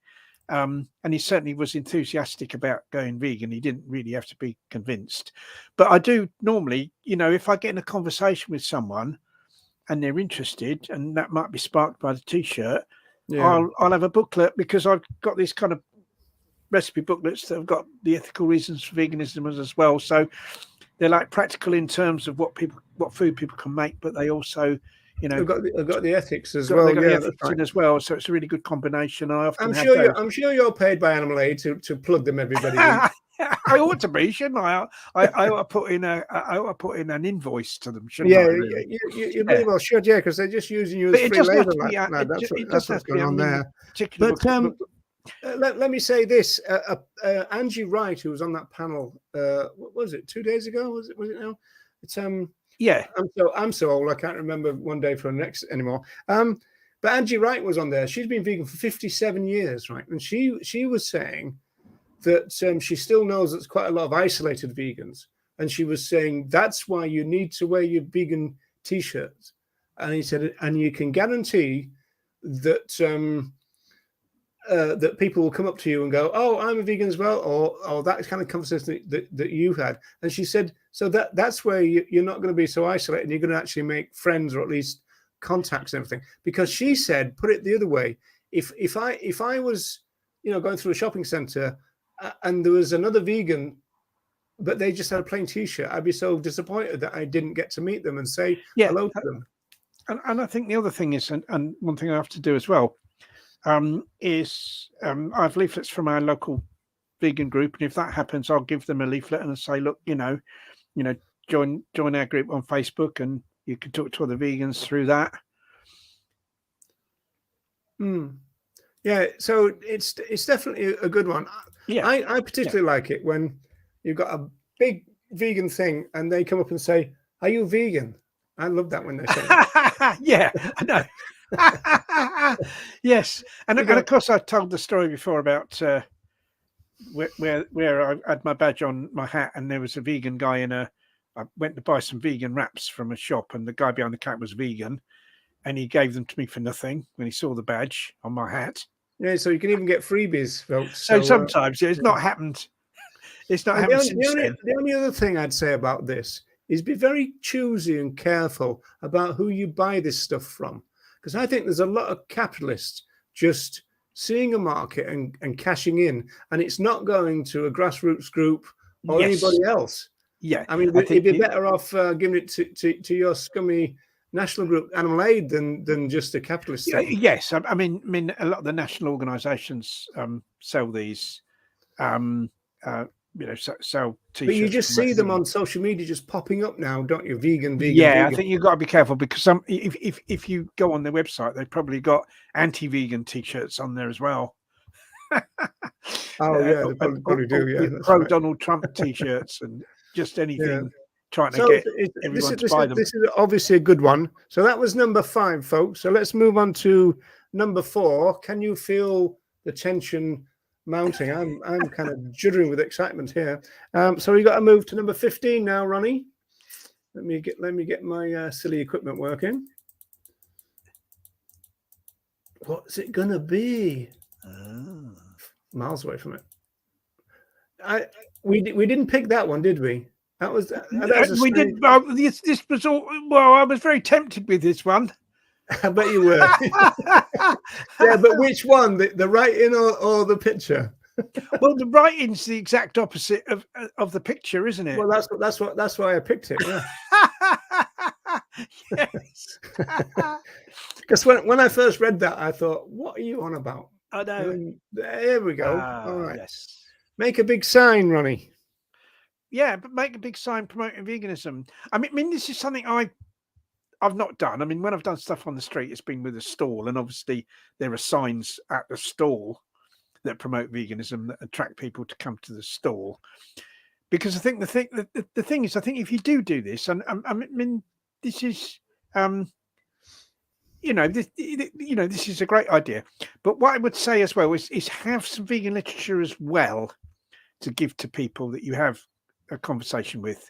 And he certainly was enthusiastic about going vegan. He didn't really have to be convinced. But I do normally, if I get in a conversation with someone and they're interested, and that might be sparked by the T-shirt, yeah. I'll have a booklet, because I've got these kind of recipe booklets that have got the ethical reasons for veganism as well. So they're like practical in terms of what food people can make, but they also, I've got the ethics as well. Yeah, as well. So it's a really good combination. I'm sure you're paid by Animal Aid to plug them everybody. I ought to be, shouldn't I? I ought to put in an invoice to them, shouldn't I? Really? You really well should, yeah, because they're just using you as free labor. That's what's going on there. But let me say this: Angie Wright, who was on that panel, what was it? 2 days ago? Was it now? It's yeah. I'm so old I can't remember one day from the next anymore. But Angie Wright was on there. She's been vegan for 57 years, right? And she was saying that she still knows there's quite a lot of isolated vegans, and she was saying that's why you need to wear your vegan T-shirts. And he said, and you can guarantee that that people will come up to you and go, "Oh, I'm a vegan as well," or that kind of conversation that you had. And she said, so that's where you're not going to be so isolated. You're going to actually make friends, or at least contacts and everything, because she said, put it the other way, if I was, going through a shopping center and there was another vegan, but they just had a plain T-shirt, I'd be so disappointed that I didn't get to meet them and say hello to them. And I think the other thing is, and one thing I have to do as well, is I have leaflets from our local vegan group, and if that happens, I'll give them a leaflet and say, look, join our group on Facebook, and you can talk to other vegans through that. Yeah, so it's definitely a good one. Yeah, I particularly like it when you've got a big vegan thing and they come up and say, "Are you vegan?" I love that when they say that. Yeah, I know. Yes, and of course I told the story before about where I had my badge on my hat, and there was a vegan guy I went to buy some vegan wraps from a shop, and the guy behind the counter was vegan, and he gave them to me for nothing when he saw the badge on my hat. Yeah, so you can even get freebies, folks. So sometimes it's not happened. It's not happened since then. The only other thing I'd say about this is be very choosy and careful about who you buy this stuff from, because I think there's a lot of capitalists just seeing a market and cashing in, and it's not going to a grassroots group or anybody else. Yeah, I mean, it'd be better off giving it to your scummy national group, Animal Aid, than just a capitalist thing. Yes, I mean, a lot of the national organisations sell these, sell T-shirts. But you just see them on social media just popping up now, don't you? Vegan. Yeah, I think you've got to be careful, because if you go on their website, they've probably got anti-vegan T-shirts on there as well. Oh yeah, they probably do. Yeah, pro Donald Trump T-shirts and just anything trying to get everyone to buy them. This is obviously a good one. So that was number 5, folks. So let's move on to number 4. Can you feel the tension mounting? I'm kind of juddering with excitement here. So we got to move to number 15 now, Ronnie. Let me get my silly equipment working. What's it gonna be? Miles away from it. We didn't pick that one, did we? That was we did. This was all. Well, I was very tempted with this one. I bet you were. Yeah, but which one? The writing or the picture? Well, the writing's the exact opposite of the picture, isn't it? Well, that's why I picked it. Yeah. Yes. Because when I first read that, I thought, "What are you on about?" I know. There we go. All right. Yes. Make a big sign, Ronnie. Yeah, but make a big sign promoting veganism. I mean, this is something I've not done. I mean, when I've done stuff on the street, it's been with a stall, and obviously there are signs at the stall that promote veganism that attract people to come to the stall. Because I think the thing is, I think if you do this, and I mean, this is this is a great idea. But what I would say as well is have some vegan literature as well to give to people that you have a conversation with,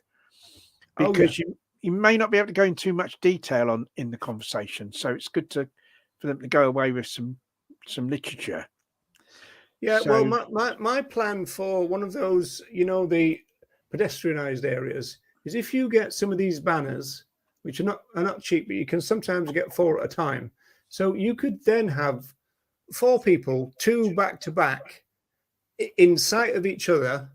because you may not be able to go into too much detail in the conversation. So it's good for them to go away with some literature. Yeah, well, my plan for one of those, the pedestrianized areas, is if you get some of these banners, which are not cheap, but you can sometimes get 4 at a time. So you could then have 4 people, 2 back to back, in sight of each other,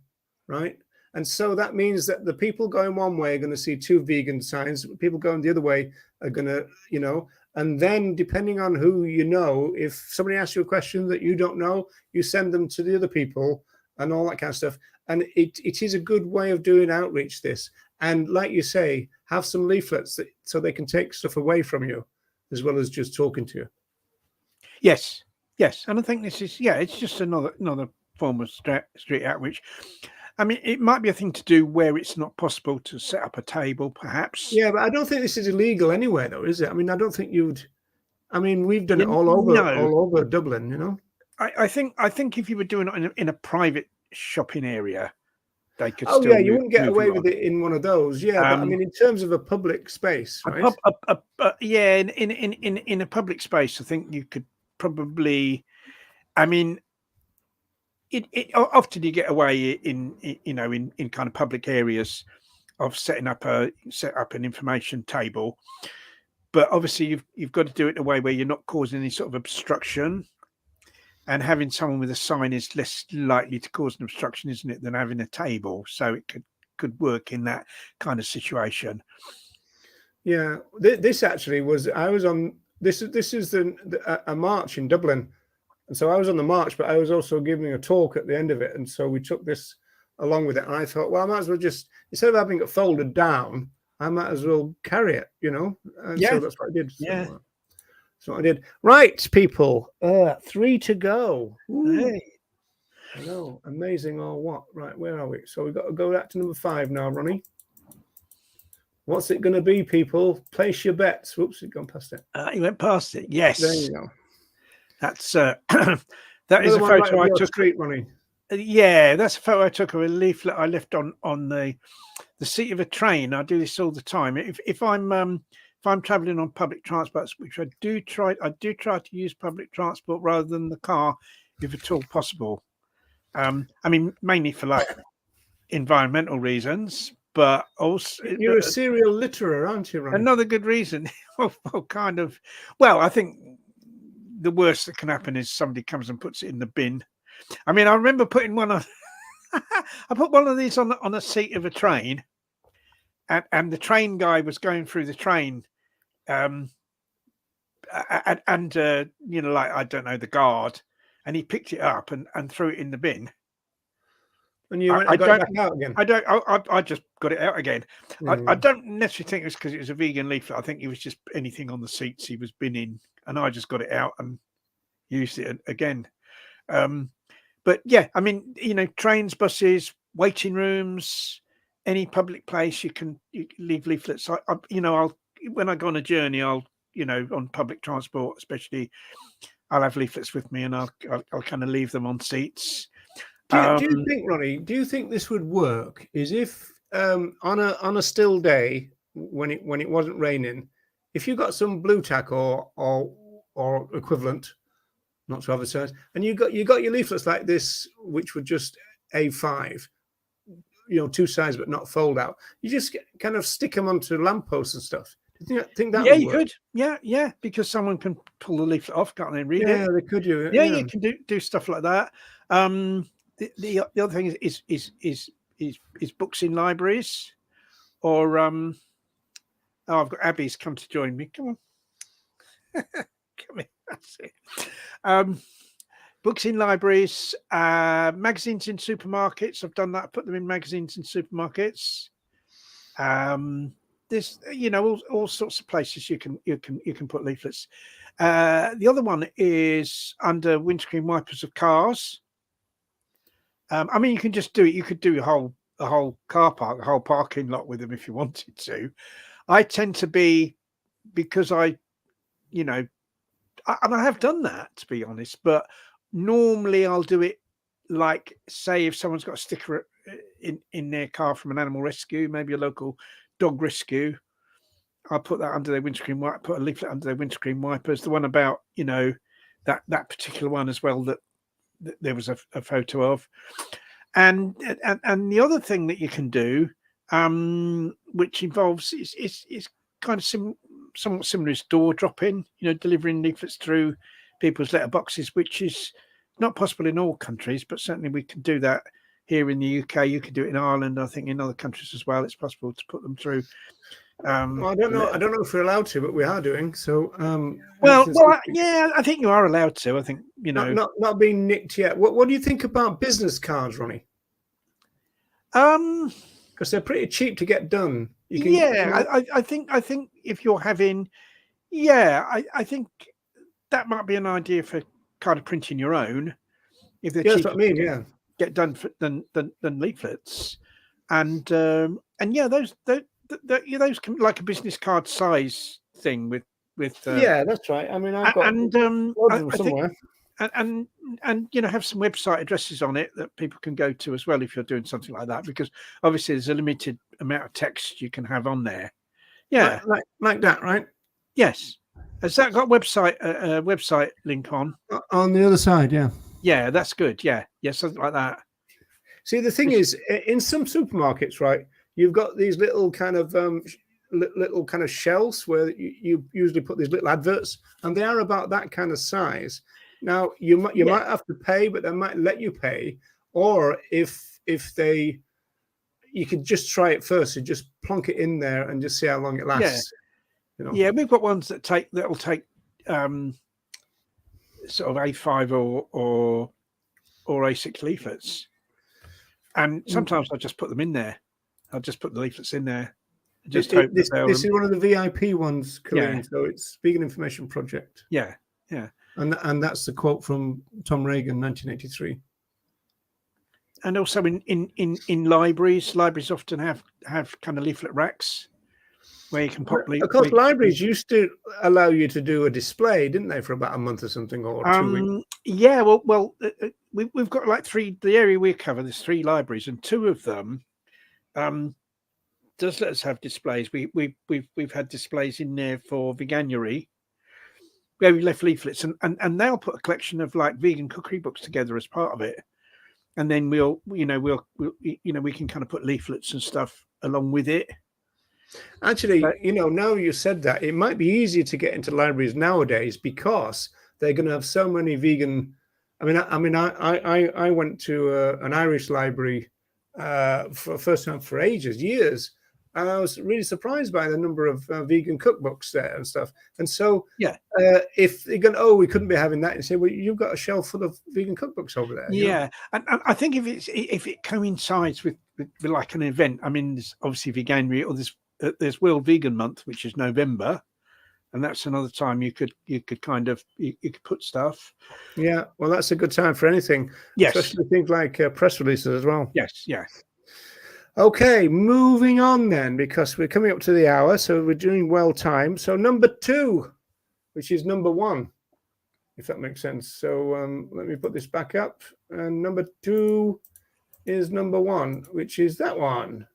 right? And so that means that the people going one way are going to see 2 vegan signs. People going the other way are going to, and then depending on who if somebody asks you a question that you don't know, you send them to the other people and all that kind of stuff. And it is a good way of doing outreach, this. And like you say, have some leaflets so they can take stuff away from you as well as just talking to you. Yes. And I think this is, it's just another form of street outreach. I mean, it might be a thing to do where it's not possible to set up a table, perhaps. Yeah, but I don't think this is illegal anywhere, though, is it? I mean, I don't think we've done it all over Dublin, I think if you were doing it in a private shopping area, they could. Oh, yeah, you wouldn't get away with it in one of those. Yeah, but I mean, in terms of a public space, right? In a public space, I think you could probably. I mean. It often you get away in kind of public areas of setting up an information table, but obviously you've got to do it in a way where you're not causing any sort of obstruction. And having someone with a sign is less likely to cause an obstruction, isn't it, than having a table? So it could work in that kind of situation. Yeah, this actually was. I was on this. This is a march in Dublin, and so I was on the march, but I was also giving a talk at the end of it, and so we took this along with it. And I thought, well, I might as well just, instead of having it folded down, I might as well carry it, And so that's what I did. So, Yeah. that's what I did. Right, people. 3 to go. Hey. I know, amazing or what? Right, where are we? So we've got to go back to number 5 now, Ronnie. What's it going to be, people? Place your bets. Whoops, we've gone past it. You went past it. Yes. There you go. That's that is a photo I took. Street, Ronnie. Yeah, that's a photo I took of a leaflet I left on the seat of a train. I do this all the time. If I'm traveling on public transport, which I do try to use public transport rather than the car, if at all possible. I mean, mainly for like environmental reasons, but also you're a serial litterer, aren't you, Ronnie? Another good reason. Well, I think the worst that can happen is somebody comes and puts it in the bin. I mean, I remember putting one on. I put one of these on a seat of a train, and the train guy was going through the train, like, I don't know, the guard, and he picked it up and threw it in the bin. And you got it back out again? I just got it out again. I don't necessarily think it was because it was a vegan leaflet. I think it was just anything on the seats he was binning, and I just got it out and used it again. But yeah, I mean, trains, buses, waiting rooms, any public place, you can leave leaflets. I'll when I go on a journey, I'll on public transport, especially, I'll have leaflets with me, and I'll kind of leave them on seats. Do you think, Ronnie? Do you think this would work? Is if on a still day when it wasn't raining, if you got some blue tack or equivalent, not to advertise, and you got your leaflets like this, which were just A5, 2 sides but not fold out. You just kind of stick them onto lampposts and stuff. Do you think that? Yeah, would you work? could. Yeah, because someone can pull the leaflet off, can't they? Read it. Yeah, they could do it. Yeah, you can do stuff like that. The other thing is books in libraries, or I've got Abby's come to join me. Come on, come in. That's it. Books in libraries, magazines in supermarkets. I've done that. I put them in magazines in supermarkets. There's all sorts of places you can put leaflets. The other one is under windscreen wipers of cars. I mean, you can just do it. You could do a whole car park, a whole parking lot with them if you wanted to. I tend to be, because and I have done that, to be honest, but normally I'll do it like, say, if someone's got a sticker in their car from an animal rescue, maybe a local dog rescue, I'll put that under their windscreen wiper, put a leaflet under their windscreen wipers. The one about, that particular one as well that there was a photo of. And the other thing that you can do, which involves is kind of somewhat similar, is door dropping, delivering leaflets through people's letterboxes, which is not possible in all countries, but certainly we can do that here in the UK. You can do it in Ireland. I think in other countries as well, it's possible to put them through. Well, I don't know if we're allowed to, but we are doing so. Yeah, I think you are allowed to. I think not being nicked yet. What do you think about business cards, Ronnie? Because they're pretty cheap to get done. I think if you're having, I think that might be an idea for kind of printing your own. If they're that's what I mean. Get done than leaflets, and those can, like a business card size thing with that's right. I mean, I've got somewhere. And have some website addresses on it that people can go to as well if you're doing something like that, because obviously there's a limited amount of text you can have on there. Yeah, like that, right? Yes. Has that got website link on the other side? Yeah, that's good. Yeah, something like that. See, the thing is, in some supermarkets, right, you've got these little kind of little kind of shelves where you usually put these little adverts, and they are about that kind of size. Now you might have to pay, but they might let you pay, or if they, you could just try it first. You just plonk it in there and just see how long it lasts. You know? Yeah, we've got ones that'll take sort of A5 or A6 leaflets, and sometimes I just put them in there. I'll just put the leaflets in there. Just hope this is one of the VIP ones, Colleen. So it's Vegan Information Project. Yeah. And that's the quote from Tom Reagan, 1983. And also in libraries often have kind of leaflet racks where you can pop. Of course, libraries used to allow you to do a display, didn't they, for about a month or something, or 2 weeks? Yeah. Well, we've got like the area we cover. There's 3 libraries, and 2 of them does let us have displays. We've had displays in there for Veganuary, where we left leaflets, and they'll put a collection of like vegan cookery books together as part of it, and then we can kind of put leaflets and stuff along with it. Actually, now you said that, it might be easier to get into libraries nowadays because they're going to have so many vegan. I went to an Irish library for first time for years, and I was really surprised by the number of vegan cookbooks there and stuff. And so, if they're going, we couldn't be having that, and say, well, you've got a shelf full of vegan cookbooks over there. Yeah, and I think if it coincides with like an event, I mean, there's obviously Veganuary, or there's World Vegan Month, which is November, and that's another time you could kind of you could put stuff. Yeah, well, that's a good time for anything. Yes, especially things like press releases as well. Yes, yeah. Okay, moving on then, because we're coming up to the hour, so we're doing well time. So number 2, which is number 1, if that makes sense. So let me put this back up, and number 2 is number 1, which is that one,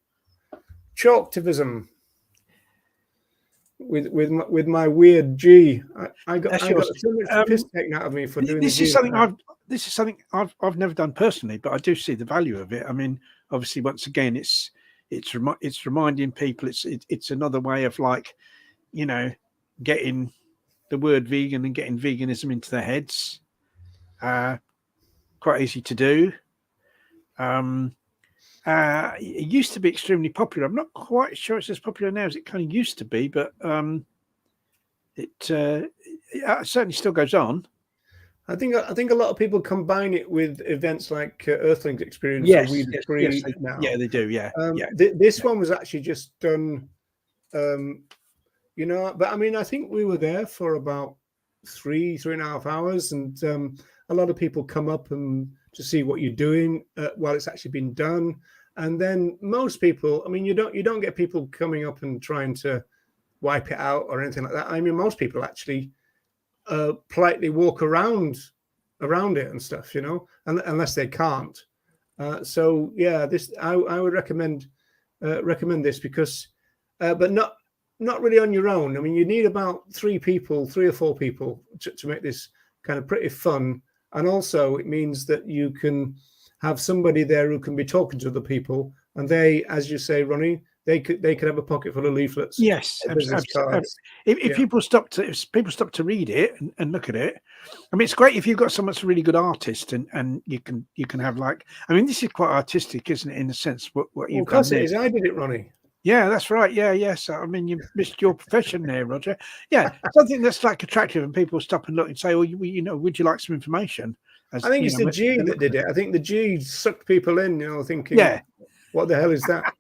chalktivism. With my weird G, I got so much piss taken out of me for doing this. This is something I've never done personally, but I do see the value of it. I mean, obviously, once again, it's reminding people it's another way of, like, getting the word vegan and getting veganism into their heads. Quite easy to do. It used to be extremely popular. I'm not quite sure it's as popular now as it kind of used to be, but it certainly still goes on. I think a lot of people combine it with events like Earthlings Experience. Yes, now. Yeah, they do. Yeah, This one was actually just done. But I mean, I think we were there for about 3.5 hours, and a lot of people come up and to see what you're doing while it's actually been done. And then most people, I mean, you don't get people coming up and trying to wipe it out or anything like that. I mean, most people actually politely walk around it and stuff, unless they can't. So yeah, this I would recommend this because, but not really on your own. I mean, you need about 3 or 4 people to make this kind of pretty fun. And also it means that you can have somebody there who can be talking to the people, and they, as you say, Ronnie, they could have a pocket full of leaflets. Yes, absolutely. If people stop to read it and look at it, I mean, it's great if you've got someone that's a really good artist, and you can have, like, I mean, this is quite artistic, isn't it, in a sense? What you've done. Of course it is. I did it, Ronnie. Yeah, that's right. Yeah, yes. I mean, you missed your profession there, Roger. Yeah, something that's like attractive, and people stop and look and say, "Oh, would you like some information?" I think it's the G that did it. I think the G sucked people in, thinking, what the hell is that?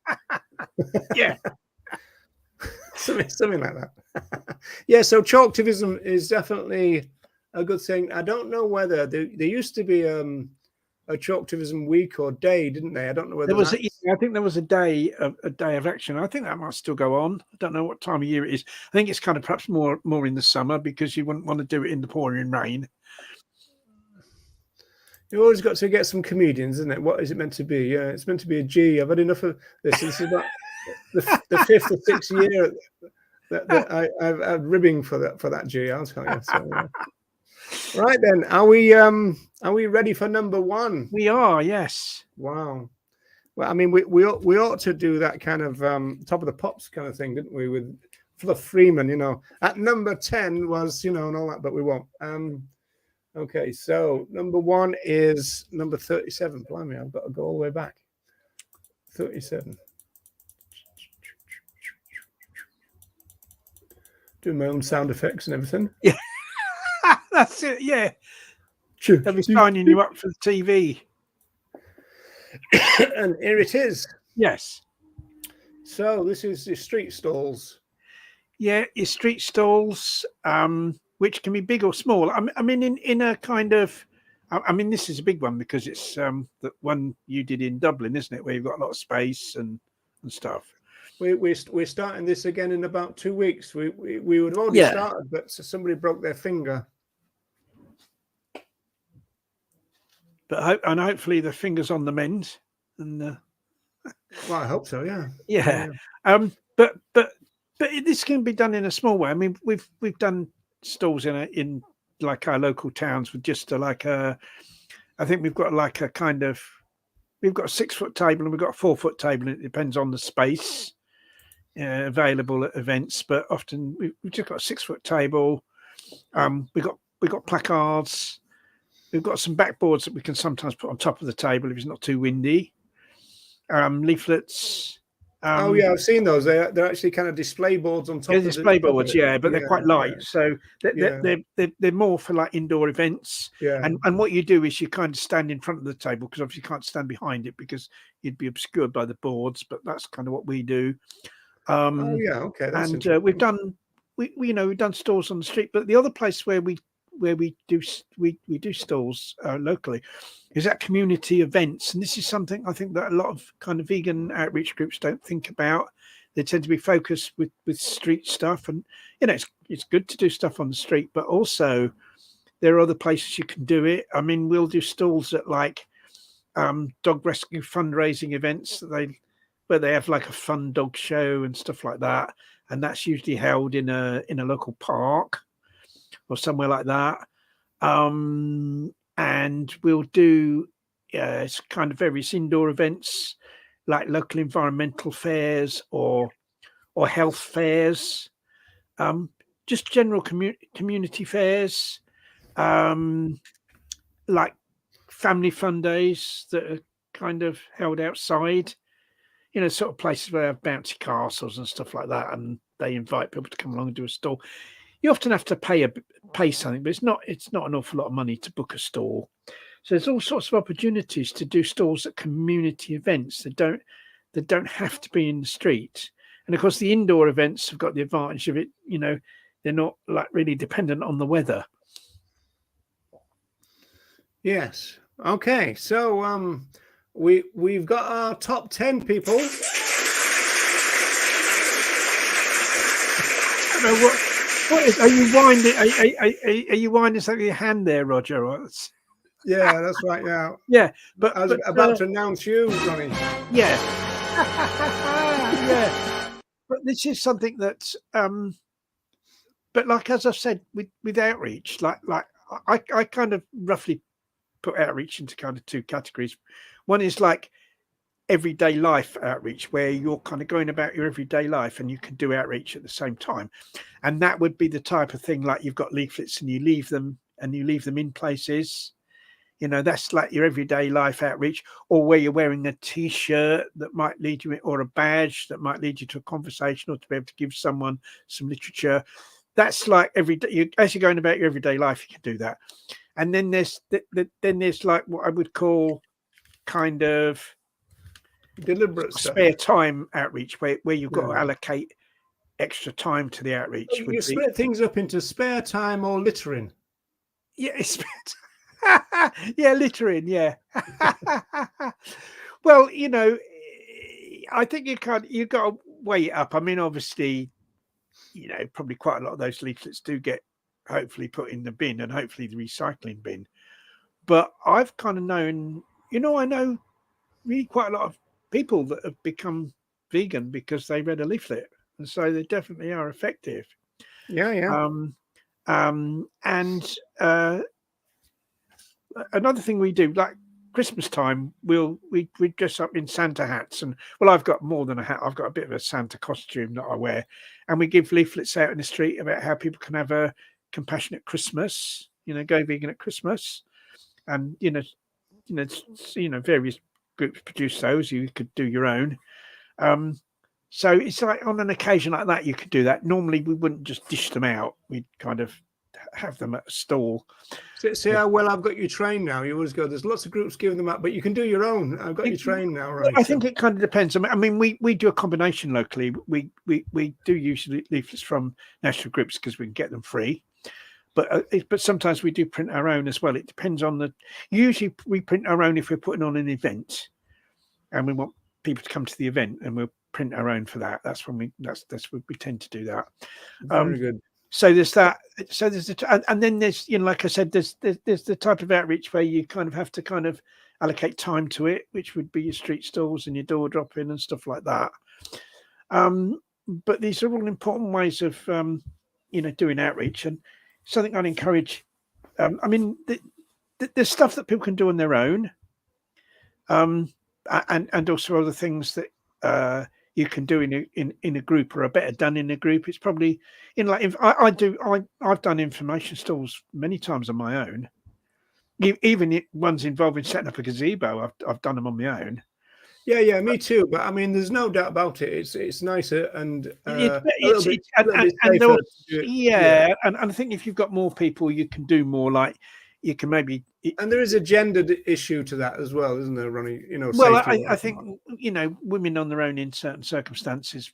Yeah, something like that. Yeah. So chalktivism is definitely a good thing. I don't know whether there used to be a chalktivism week or day, didn't they? I don't know whether there was. I think there was a day of action. I think that might still go on. I don't know what time of year it is. I think it's kind of perhaps more in the summer, because you wouldn't want to do it in the pouring rain. You always got to get some comedians, isn't it? What is it meant to be? Yeah, it's meant to be a G. I've had enough of this. This is about the 5th or 6th year that I've ribbing for that G. I'll tell you. So, right then, are we ready for number 1? We are, yes. Wow. Well, I mean, we ought to do that kind of top of the pops kind of thing, didn't we? With Fluff Freeman, you know, at number 10 was, you know, and all that, but we won't. Okay, so number 1 is number 37. Blimey, I've got to go all the way back. 37. Doing my own sound effects and everything. Yeah, that's it. Yeah, they'll be signing you up for the TV. And here it is. Yes. So this is the street stalls. Yeah, your street stalls, which can be big or small. I mean, in a kind of, I mean, this is a big one because it's the one you did in Dublin, isn't it? Where you've got a lot of space and stuff. We're starting this again in about 2 weeks. We would have already started, but somebody broke their finger. But hopefully the finger's on the mend. And well, I hope so. Yeah. Yeah. But this can be done in a small way. I mean, we've done stalls in like our local towns with just I think we've got like a kind of, we've got a 6-foot table and we've got a 4-foot table, and it depends on the space available at events. But often we've just got a 6-foot table. We've got placards. We've got some backboards that we can sometimes put on top of the table if it's not too windy. Leaflets. Oh yeah, I've seen those. They're actually kind of display boards on top. They're display boards, yeah, but they're quite light, so they're more for like indoor events. Yeah. And what you do is you kind of stand in front of the table, because obviously you can't stand behind it because you'd be obscured by the boards. But that's kind of what we do. Oh yeah, okay. That's and we've done we've done stalls on the street, but the other place where we do stalls locally is at community events. And this is something I think that a lot of kind of vegan outreach groups don't think about. They tend to be focused with street stuff, and you know, it's good to do stuff on the street, but also there are other places you can do it. I mean, we'll do stalls at like dog rescue fundraising events where they have like a fun dog show and stuff like that, and that's usually held in a local park or somewhere like that. And we'll do kind of various indoor events like local environmental fairs or health fairs, just general community fairs, like family fun days that are kind of held outside, you know, sort of places where they have bouncy castles and stuff like that, and they invite people to come along and do a stall. You often have to pay something, but it's not an awful lot of money to book a stall. So there's all sorts of opportunities to do stalls at community events that don't have to be in the street. And of course, the indoor events have got the advantage of it. You know, they're not like really dependent on the weather. Yes. Okay. So we've got our top 10 people. I don't know what is? Are you winding? Are you winding something with your hand there, Roger? Yeah, that's right. Yeah. Yeah, but I was about to announce you, Ronnie. Yeah. Yeah. But this is something that, but like as I've said, with outreach, like I kind of roughly put outreach into kind of 2 categories. One is like everyday life outreach, where you're kind of going about your everyday life and you can do outreach at the same time. And that would be the type of thing like you've got leaflets and you leave them in places. You know, that's like your everyday life outreach, or where you're wearing a T-shirt that might lead you, or a badge that might lead you to a conversation, or to be able to give someone some literature. That's like every day, as you're going about your everyday life, you can do that. And then there's like what I would call kind of deliberate spare time outreach, where you've got to allocate extra time to the outreach. So you split things up into spare time or littering. Yeah, yeah, littering. Yeah. Well, you know, I think you've got to weigh it up. I mean, obviously, you know, probably quite a lot of those leaflets do get hopefully put in the bin, and hopefully the recycling bin. But I've kind of known, you know, I know really quite a lot of people that have become vegan because they read a leaflet, and so they definitely are effective. Yeah. And another thing we do, like Christmas time, we dress up in Santa hats, and well, I've got more than a hat. I've got a bit of a Santa costume that I wear, and we give leaflets out in the street about how people can have a compassionate Christmas. Go vegan at Christmas, and various groups produce those. You could do your own. So it's like on an occasion like that, you could do that. Normally, we wouldn't just dish them out. We'd kind of have them at a stall. See how well I've got you trained now. You always go, there's lots of groups giving them out, but you can do your own. I've got you trained now, right? I think it kind of depends. I mean, we do a combination locally. We do use leaflets from national groups because we can get them free. But sometimes we do print our own as well. It depends on usually we print our own if we're putting on an event and we want people to come to the event, and we'll print our own for that. That's when that's when we tend to do that. Very good. So there's that. So there's and then there's, like I said, there's the type of outreach where you kind of have to kind of allocate time to it, which would be your street stalls and your door dropping and stuff like that. But these are all important ways of doing outreach, and something I'd encourage. I mean, there's stuff that people can do on their own, and also other things that you can do in a group, or are better done in a group. It's probably I've done information stalls many times on my own, even ones involving setting up a gazebo. I've done them on my own. Yeah, me too. But I mean, there's no doubt about it. It's nicer and and I think if you've got more people, you can do more. Like you can maybe. And there is a gendered issue to that as well, isn't there, Ronnie? Well, I think women on their own in certain circumstances,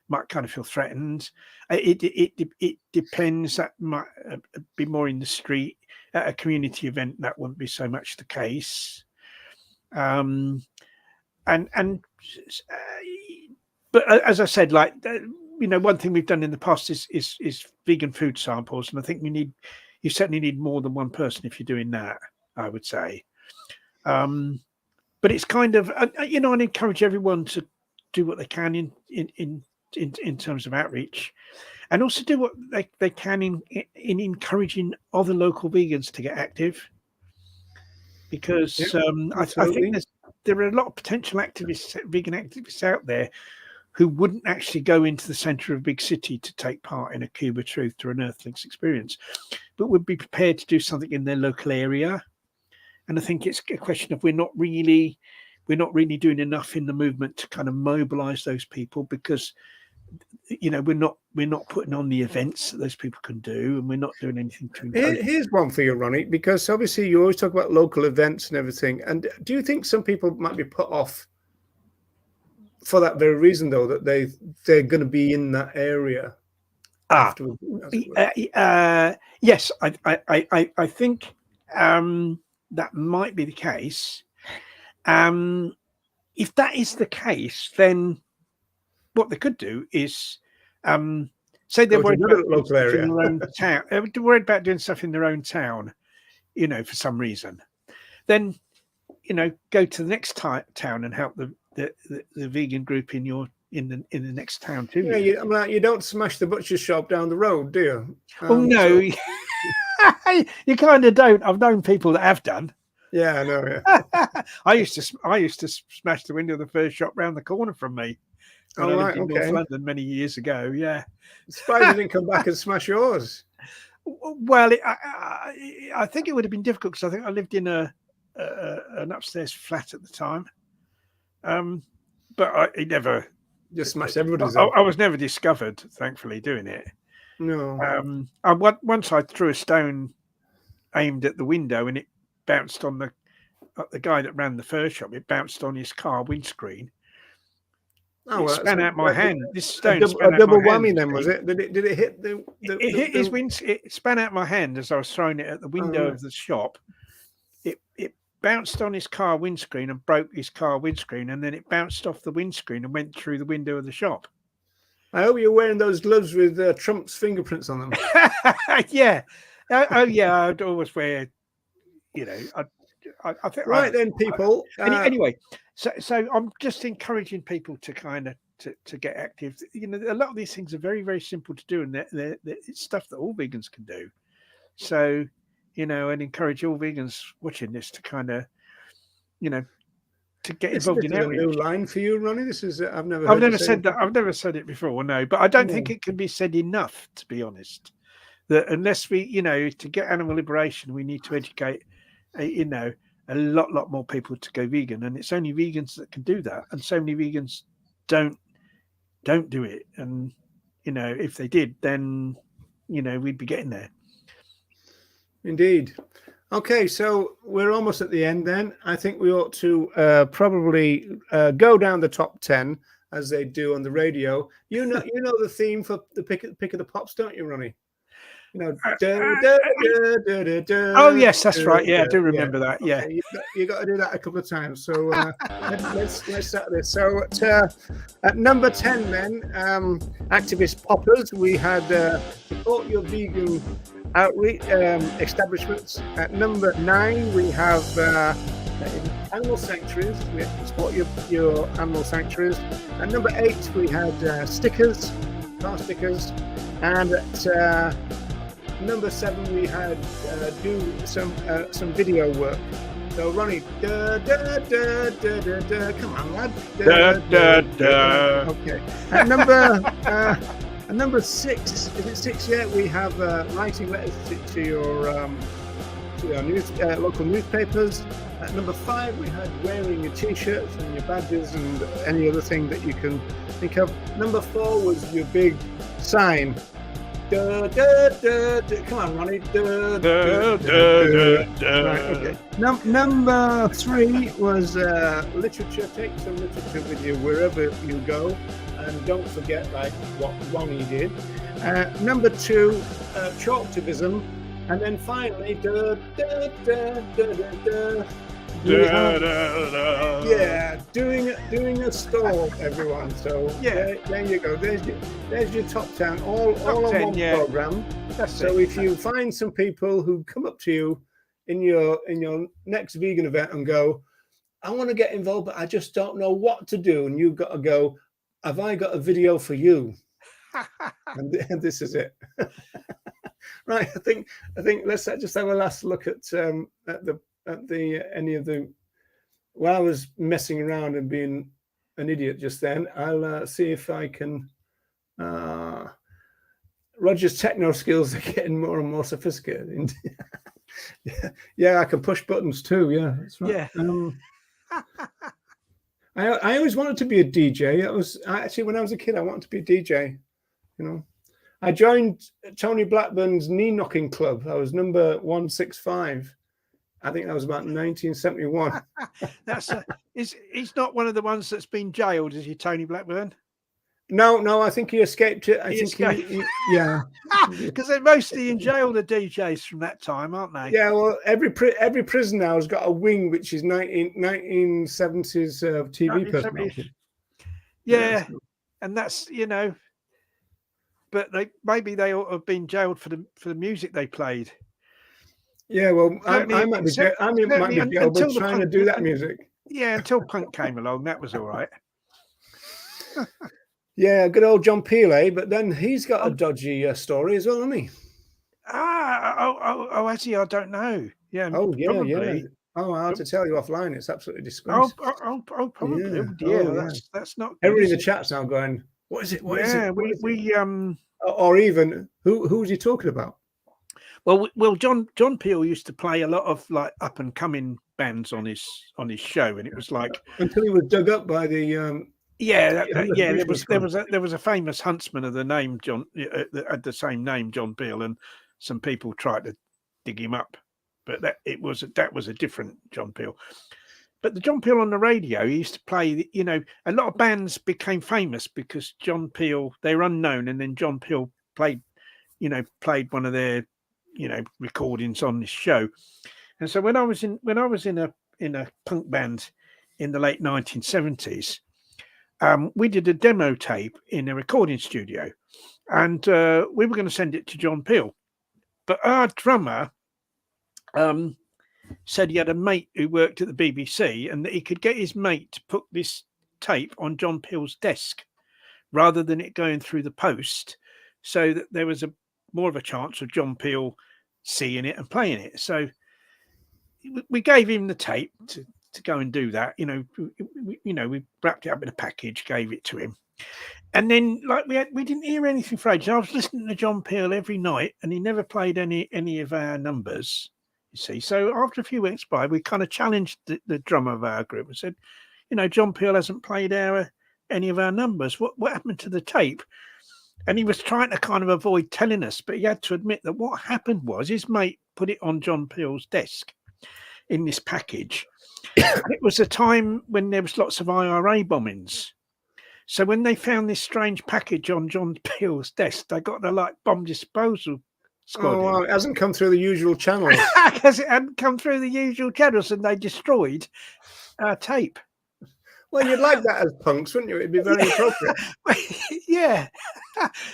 might kind of feel threatened. It depends. That might be more in the street. At a community event, that wouldn't be so much the case. But as I said, like one thing we've done in the past is vegan food samples, and I think you certainly need more than one person if you're doing that, I would say. But it's kind of I'd encourage everyone to do what they can in terms of outreach, and also do what they can in encouraging other local vegans to get active. Because I think there are a lot of potential vegan activists out there who wouldn't actually go into the centre of a big city to take part in a Cube of Truth or an Earthlings experience, but would be prepared to do something in their local area. And I think it's a question of we're not really doing enough in the movement to kind of mobilise those people, because we're not putting on the events that those people can do, and we're not doing anything to encourage. Here's one for you, Ronnie, because obviously you always talk about local events and everything. And do you think some people might be put off for that very reason, though, that they're going to be in that area afterwards? Yes, I think that might be the case. If that is the case, then what they could do is say they're worried about local area. in their own town. They're worried about doing stuff in their own town, for some reason. Then, go to the next town and help the vegan group in the next town too. Yeah, you don't smash the butcher shop down the road, do you? Well, no, you kind of don't. I've known people that have done. Yeah, I know. Yeah, I used to smash the window of the first shop round the corner from me. When I lived in North London many years ago. Yeah, surprised you didn't come back and smash yours. Well, I think it would have been difficult because I think I lived in an upstairs flat at the time. But I never just smashed everybody's. I was never discovered, thankfully, doing it. No. Once I threw a stone aimed at the window, and it bounced on the guy that ran the fur shop. It bounced on his car windscreen. Oh, well, it span out my hand. This stone a double whammy. Then was it? Did it hit the? It hit his wind. It span out my hand as I was throwing it at the window of the shop. It bounced on his car windscreen and broke his car windscreen, and then it bounced off the windscreen and went through the window of the shop. I hope you're wearing those gloves with Trump's fingerprints on them. Yeah. Oh yeah. I'd always wear. I think. Right then, people. Anyway, so I'm just encouraging people to kind of to get active. A lot of these things are very, very simple to do, and it's stuff that all vegans can do. So, you know, and encourage all vegans watching this to kind of, you know, to get This involved is in a new outreach. line for you, Ronnie. This is I've never I've heard you never say said that. that. I've never said it before, no, but I don't No. think it can be said enough, to be honest. That unless we, you know, to get animal liberation, we need to educate, you know, a lot more people to go vegan, and it's only vegans that can do that, and so many vegans don't do it, and you know, if they did, then you know, we'd be getting there. Indeed. Okay, so we're almost at the end then. I think we ought to probably go down the top 10 as they do on the radio. You know the theme for the pick of the pops, don't you, Ronnie? You know, oh yes, that's right. Yeah, I do remember that. Yeah, okay, you got to do that a couple of times. So let's start this. So at number 10, then, activist poppers, we had support your vegan outreach establishments. At number 9, we have animal sanctuaries. We support your animal sanctuaries. At number 8, we had stickers, car stickers, and at number 7, we had do some video work. So Ronnie, come on, lad. Okay. At number 6, is it 6 yet? We have writing letters to your local newspapers. At number 5, we had wearing your T-shirts and your badges and any other thing that you can think of. Number 4 was your big sign. Come on, Ronnie. Right, okay. Number 3 was literature. Take some literature with you wherever you go, and don't forget like what Ronnie did. Number 2, chalktivism, and then finally, doing a stall, everyone. So yeah, there you go. There's your top 10, all on one program. So if you find some people who come up to you in your next vegan event and go, I want to get involved, but I just don't know what to do, and you've got to go, have I got a video for you? and this is it. Right. I think let's just have a last look at any of the. While I was messing around and being an idiot just then, I'll see if I can. Roger's techno skills are getting more and more sophisticated. Yeah, I can push buttons too. Yeah, that's right. Yeah. I always wanted to be a DJ. That was actually when I was a kid. I wanted to be a DJ. You know, I joined Tony Blackburn's knee knocking club. I was number 165. I think that was about 1971. He's not one of the ones that's been jailed, is he, Tony Blackburn? No, I think he escaped it. I think he yeah. Because they're mostly in jail, the DJs from that time, aren't they? Yeah, well, every prison now has got a wing which is 1970s TV personality. Yeah, and that's, you know, but maybe they ought to have been jailed for the music they played. Yeah, well, I might be jailed, but trying to do that music. Yeah, until punk came along, that was all right. Yeah, good old John Peel, eh? But then he's got a dodgy story as well, hasn't he? Has he? I don't know. Yeah. Oh, yeah, probably. yeah. Oh, I have to tell you offline. It's absolutely disgraceful. Probably. Yeah, that's not. Everybody in the chat's now going, "What is it? What is it?" We or even who was he talking about? Well, John Peel used to play a lot of like up and coming bands on his show, and it was like until he was dug up by the. There was a famous huntsman of the name John that had the same name, John Peel, and some people tried to dig him up, but that was a different John Peel. But the John Peel on the radio, he used to play. You know, a lot of bands became famous because John Peel, they were unknown, and then John Peel played one of their recordings on this show. And so when I was in a punk band in the late 1970s. We did a demo tape in a recording studio, and we were going to send it to John Peel. But our drummer said he had a mate who worked at the BBC and that he could get his mate to put this tape on John Peel's desk rather than it going through the post, so that there was more of a chance of John Peel seeing it and playing it. So we gave him the tape to go and do that. We wrapped it up in a package, gave it to him. And then, like, we didn't hear anything for ages. I was listening to John Peel every night, and he never played any of our numbers. You see, so after a few weeks by, we kind of challenged the drummer of our group and said, John Peel hasn't played any of our numbers. What happened to the tape? And he was trying to kind of avoid telling us, but he had to admit that what happened was his mate put it on John Peel's desk in this package. It was a time when there was lots of IRA bombings. So when they found this strange package on John Peel's desk, they got the bomb disposal squad. Oh, well, it hasn't come through the usual channels. Because it hadn't come through the usual channels, and they destroyed our tape. Well, you'd like that as punks, wouldn't you? It'd be very appropriate. Yeah.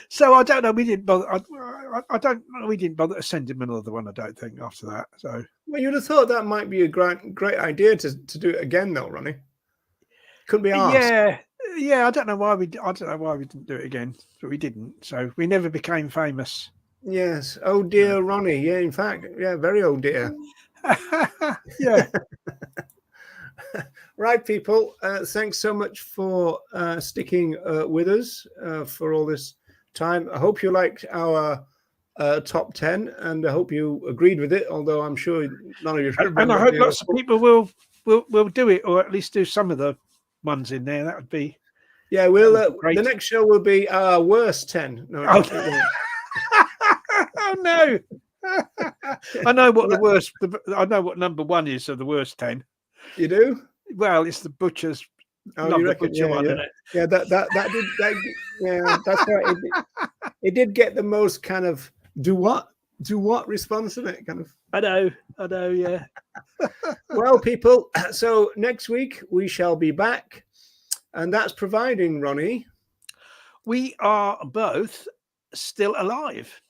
So I don't know. We didn't bother. I don't know. We didn't bother to send him another one. I don't think after that. So. Well, you'd have thought that might be a great idea to do it again, though, Ronnie. Couldn't be asked. Yeah. I don't know why we didn't do it again, but we didn't. So we never became famous. Yes. Oh dear, Ronnie. Yeah. In fact, yeah, very oh dear. Yeah. Right, people. Thanks so much for sticking with us for all this time. I hope you liked our top 10, and I hope you agreed with it. Although I'm sure none of you. And I hope lots of people will do it, or at least do some of the ones in there. That would be. Yeah, we'll. The next show will be our worst 10. No. Oh no! I know what the worst. I know what number 1 is of the worst 10. You do? Well, it's the butcher's. Oh, you reckon? Butcher one, isn't it? Yeah, that did. Yeah, that's right. It did get the most kind of do what response in it, kind of. I know. Yeah. Well, people. So next week we shall be back, and that's providing, Ronnie, we are both still alive.